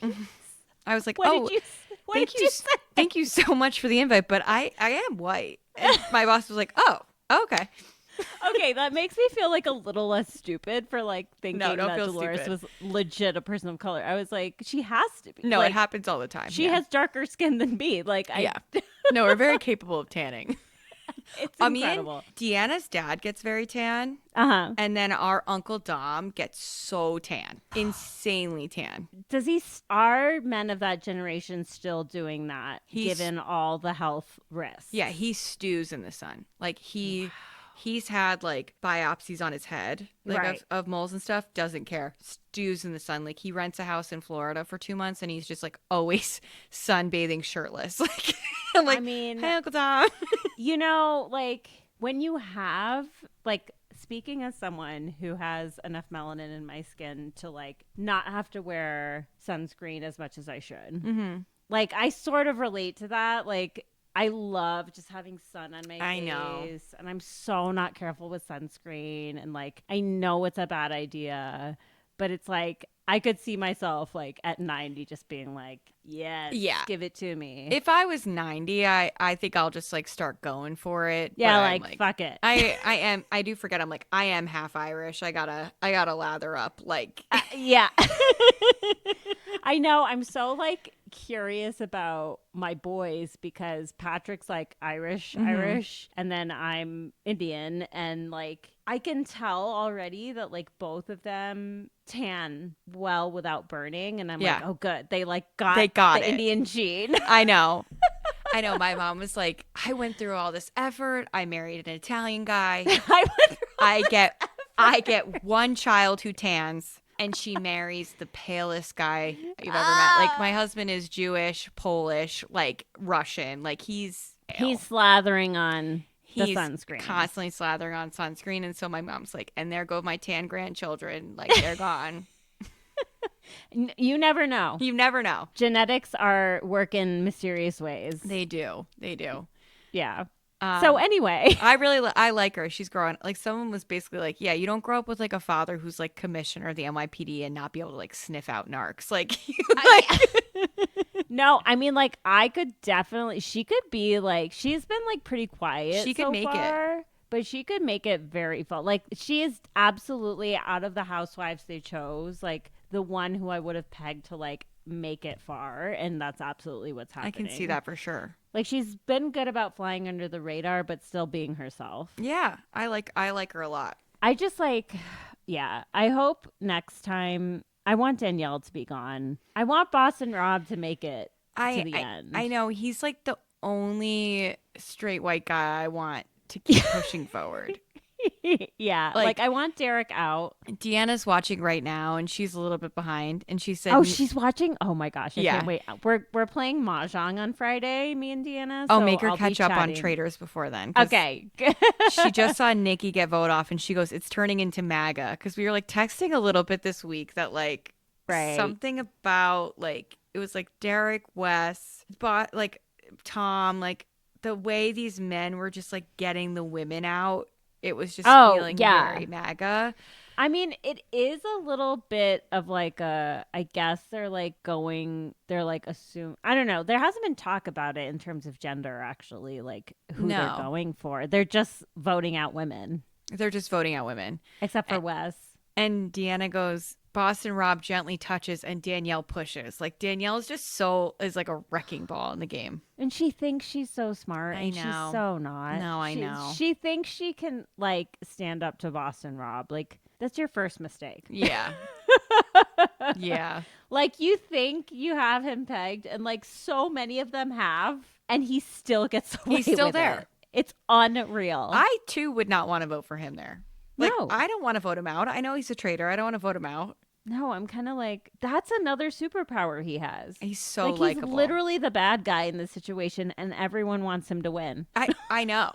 I was like, What oh, did you? What thank did you, you say? thank you so much for the invite, but I am white. And my boss was like, oh, okay. Okay, that makes me feel like a little less stupid for like thinking don't that feel Dolores stupid. was legit a person of color. I was like, she has to be. No, like, it happens all the time. She yeah. has darker skin than me. Like, Yeah. No, we're very capable of tanning. It's I mean, incredible. Deanna's dad gets very tan. And then our Uncle Dom gets so tan. Insanely tan. Are men of that generation still doing that, given all the health risks? Yeah, he stews in the sun. Like he's had like biopsies on his head, like of moles and stuff. Doesn't care. Stews in the sun. Like he rents a house in Florida for 2 months, and he's just like always sunbathing, shirtless. Like I'm like, I mean, hey, Uncle Tom. Like when you have like. Speaking as someone who has enough melanin in my skin to like not have to wear sunscreen as much as I should, like I sort of relate to that. Like I love just having sun on my face, and I'm so not careful with sunscreen, and like I know it's a bad idea, but it's like I could see myself like at 90 just being like, yes, give it to me. If I was 90, I think I'll just like start going for it. Yeah, like fuck it. I do forget I'm like I am half Irish. I gotta lather up like yeah. I know. I'm so like curious about my boys because Patrick's like Irish, and then I'm Indian, and like I can tell already that like both of them tan well without burning, and I'm like, oh good, they got the Indian gene. I know. My mom was like, I went through all this effort. I married an Italian guy. I get one child who tans. And she marries the palest guy you've ever met. Like, my husband is Jewish, Polish, like, Russian. Like, he's slathering on the sunscreen. Constantly slathering on sunscreen. And so my mom's like, and there go my tan grandchildren. Like, they're gone. You never know. You never know. Genetics work in mysterious ways. They do. Yeah. So anyway, I like her. She's growing. Like someone was basically like, yeah, you don't grow up with like a father who's like commissioner of the NYPD and not be able to like sniff out narcs. Like, no, I mean like I could definitely. She could be like she's been like pretty quiet. She could make it, but she could make it very fun. Like she is absolutely out of the housewives they chose. Like the one who I would have pegged to like make it far, and that's absolutely what's happening. I can see that for sure. Like she's been good about flying under the radar, but still being herself. Yeah, I like her a lot. I just like, yeah. I hope next time. I want Danielle to be gone. I want Boston Rob to make it to the end. I know he's like the only straight white guy I want to keep pushing forward. Yeah, like I want Derek out. Deanna's watching right now, and she's a little bit behind. And she said, "Oh, she's watching! Oh my gosh, I can't wait. We're playing mahjong on Friday, me and Deanna. So make her catch up on Traitors before then. Okay." She just saw Nikki get voted off, and she goes, "It's turning into MAGA." Because we were like texting a little bit this week that like something about like it was like Derek, Wes, but like Tom, like the way these men were just like getting the women out. It was just feeling very MAGA. I mean, it is a little bit of like I guess they're like assume. I don't know. There hasn't been talk about it in terms of gender, actually, like who they're going for. They're just voting out women. Except for Wes. And Deanna goes, Boston Rob gently touches and Danielle pushes. Like Danielle is just is like a wrecking ball in the game. And she thinks she's so smart. I know. She's so not. No, I know. She thinks she can like stand up to Boston Rob. Like that's your first mistake. Yeah. Yeah. Like you think you have him pegged and like so many of them have and he still gets away He's still with there. It. It's unreal. I too would not want to vote for him there. Like, no. I don't want to vote him out. I know he's a traitor. I don't want to vote him out. No, I'm kind of like, that's another superpower he has. He's so like, likable. He's literally the bad guy in this situation, and everyone wants him to win. I know.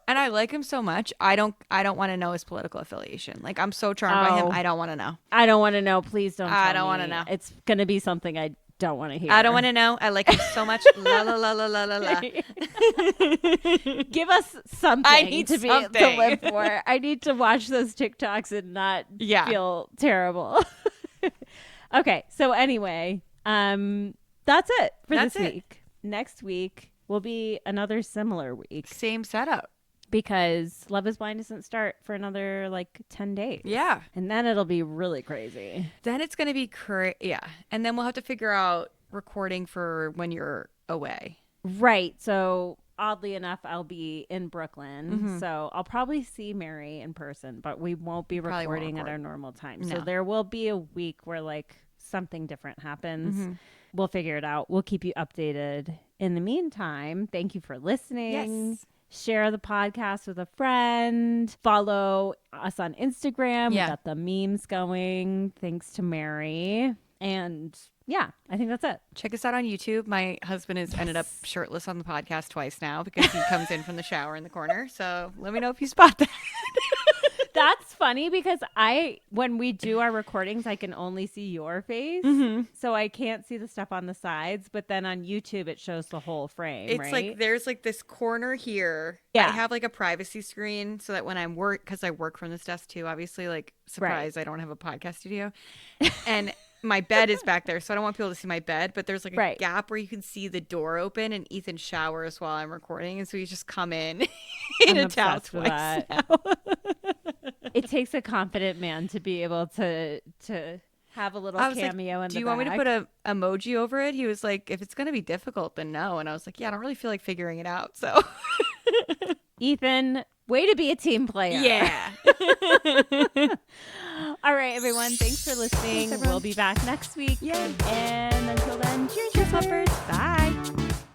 And I like him so much. I don't want to know his political affiliation. Like, I'm so charmed by him. I don't want to know. I don't want to know. Please don't tell I don't want to know. It's going to be something I don't want to hear. I don't want to know. I like him so much. La la la la la la la. Give us something I need to live for. I need to watch those TikToks and not feel terrible. Okay, so anyway, that's it for this week. Next week will be another similar week. Same setup. Because Love is Blind doesn't start for another like 10 days. Yeah. And then it'll be really crazy. Then it's going to be yeah. And then we'll have to figure out recording for when you're away. Right. So oddly enough, I'll be in Brooklyn. So I'll probably see Mary in person, but we won't be recording at our normal time. So there will be a week where like something different happens. We'll figure it out. We'll keep you updated. In the meantime, thank you for listening. Yes. Share the podcast with a friend. Follow us on Instagram. Yeah. We got the memes going. Thanks to Mary. And yeah, I think that's it. Check us out on YouTube. My husband has ended up shirtless on the podcast twice now because he comes in from the shower in the corner. So let me know if you spot that. That's funny because when we do our recordings, I can only see your face. So I can't see the stuff on the sides. But then on YouTube, it shows the whole frame. It's right? like there's like this corner here. Yeah. I have like a privacy screen so that when I'm because I work from this desk too, obviously, like surprise, I don't have a podcast studio. And my bed is back there, so I don't want people to see my bed, but there's like a gap where you can see the door open, and Ethan showers while I'm recording, and so you just come in a towel twice now. It takes a confident man to be able to have a little cameo in the Do you want me to put a emoji over it? He was like, if it's going to be difficult, then no. And I was like, yeah, I don't really feel like figuring it out. So, Ethan, way to be a team player. Yeah. All right, everyone. Thanks for listening. We'll be back next week. Yay. And until then, cheers, Huffers. Bye.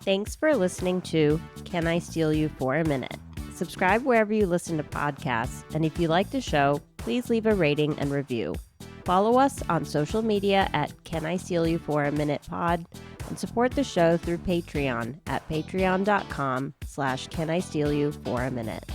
Thanks for listening to Can I Steal You for a Minute? Subscribe wherever you listen to podcasts, and if you like the show, please leave a rating and review. Follow us on social media at Can I Steal You for a Minute Pod, and support the show through Patreon at patreon.com/Can I Steal You for a Minute.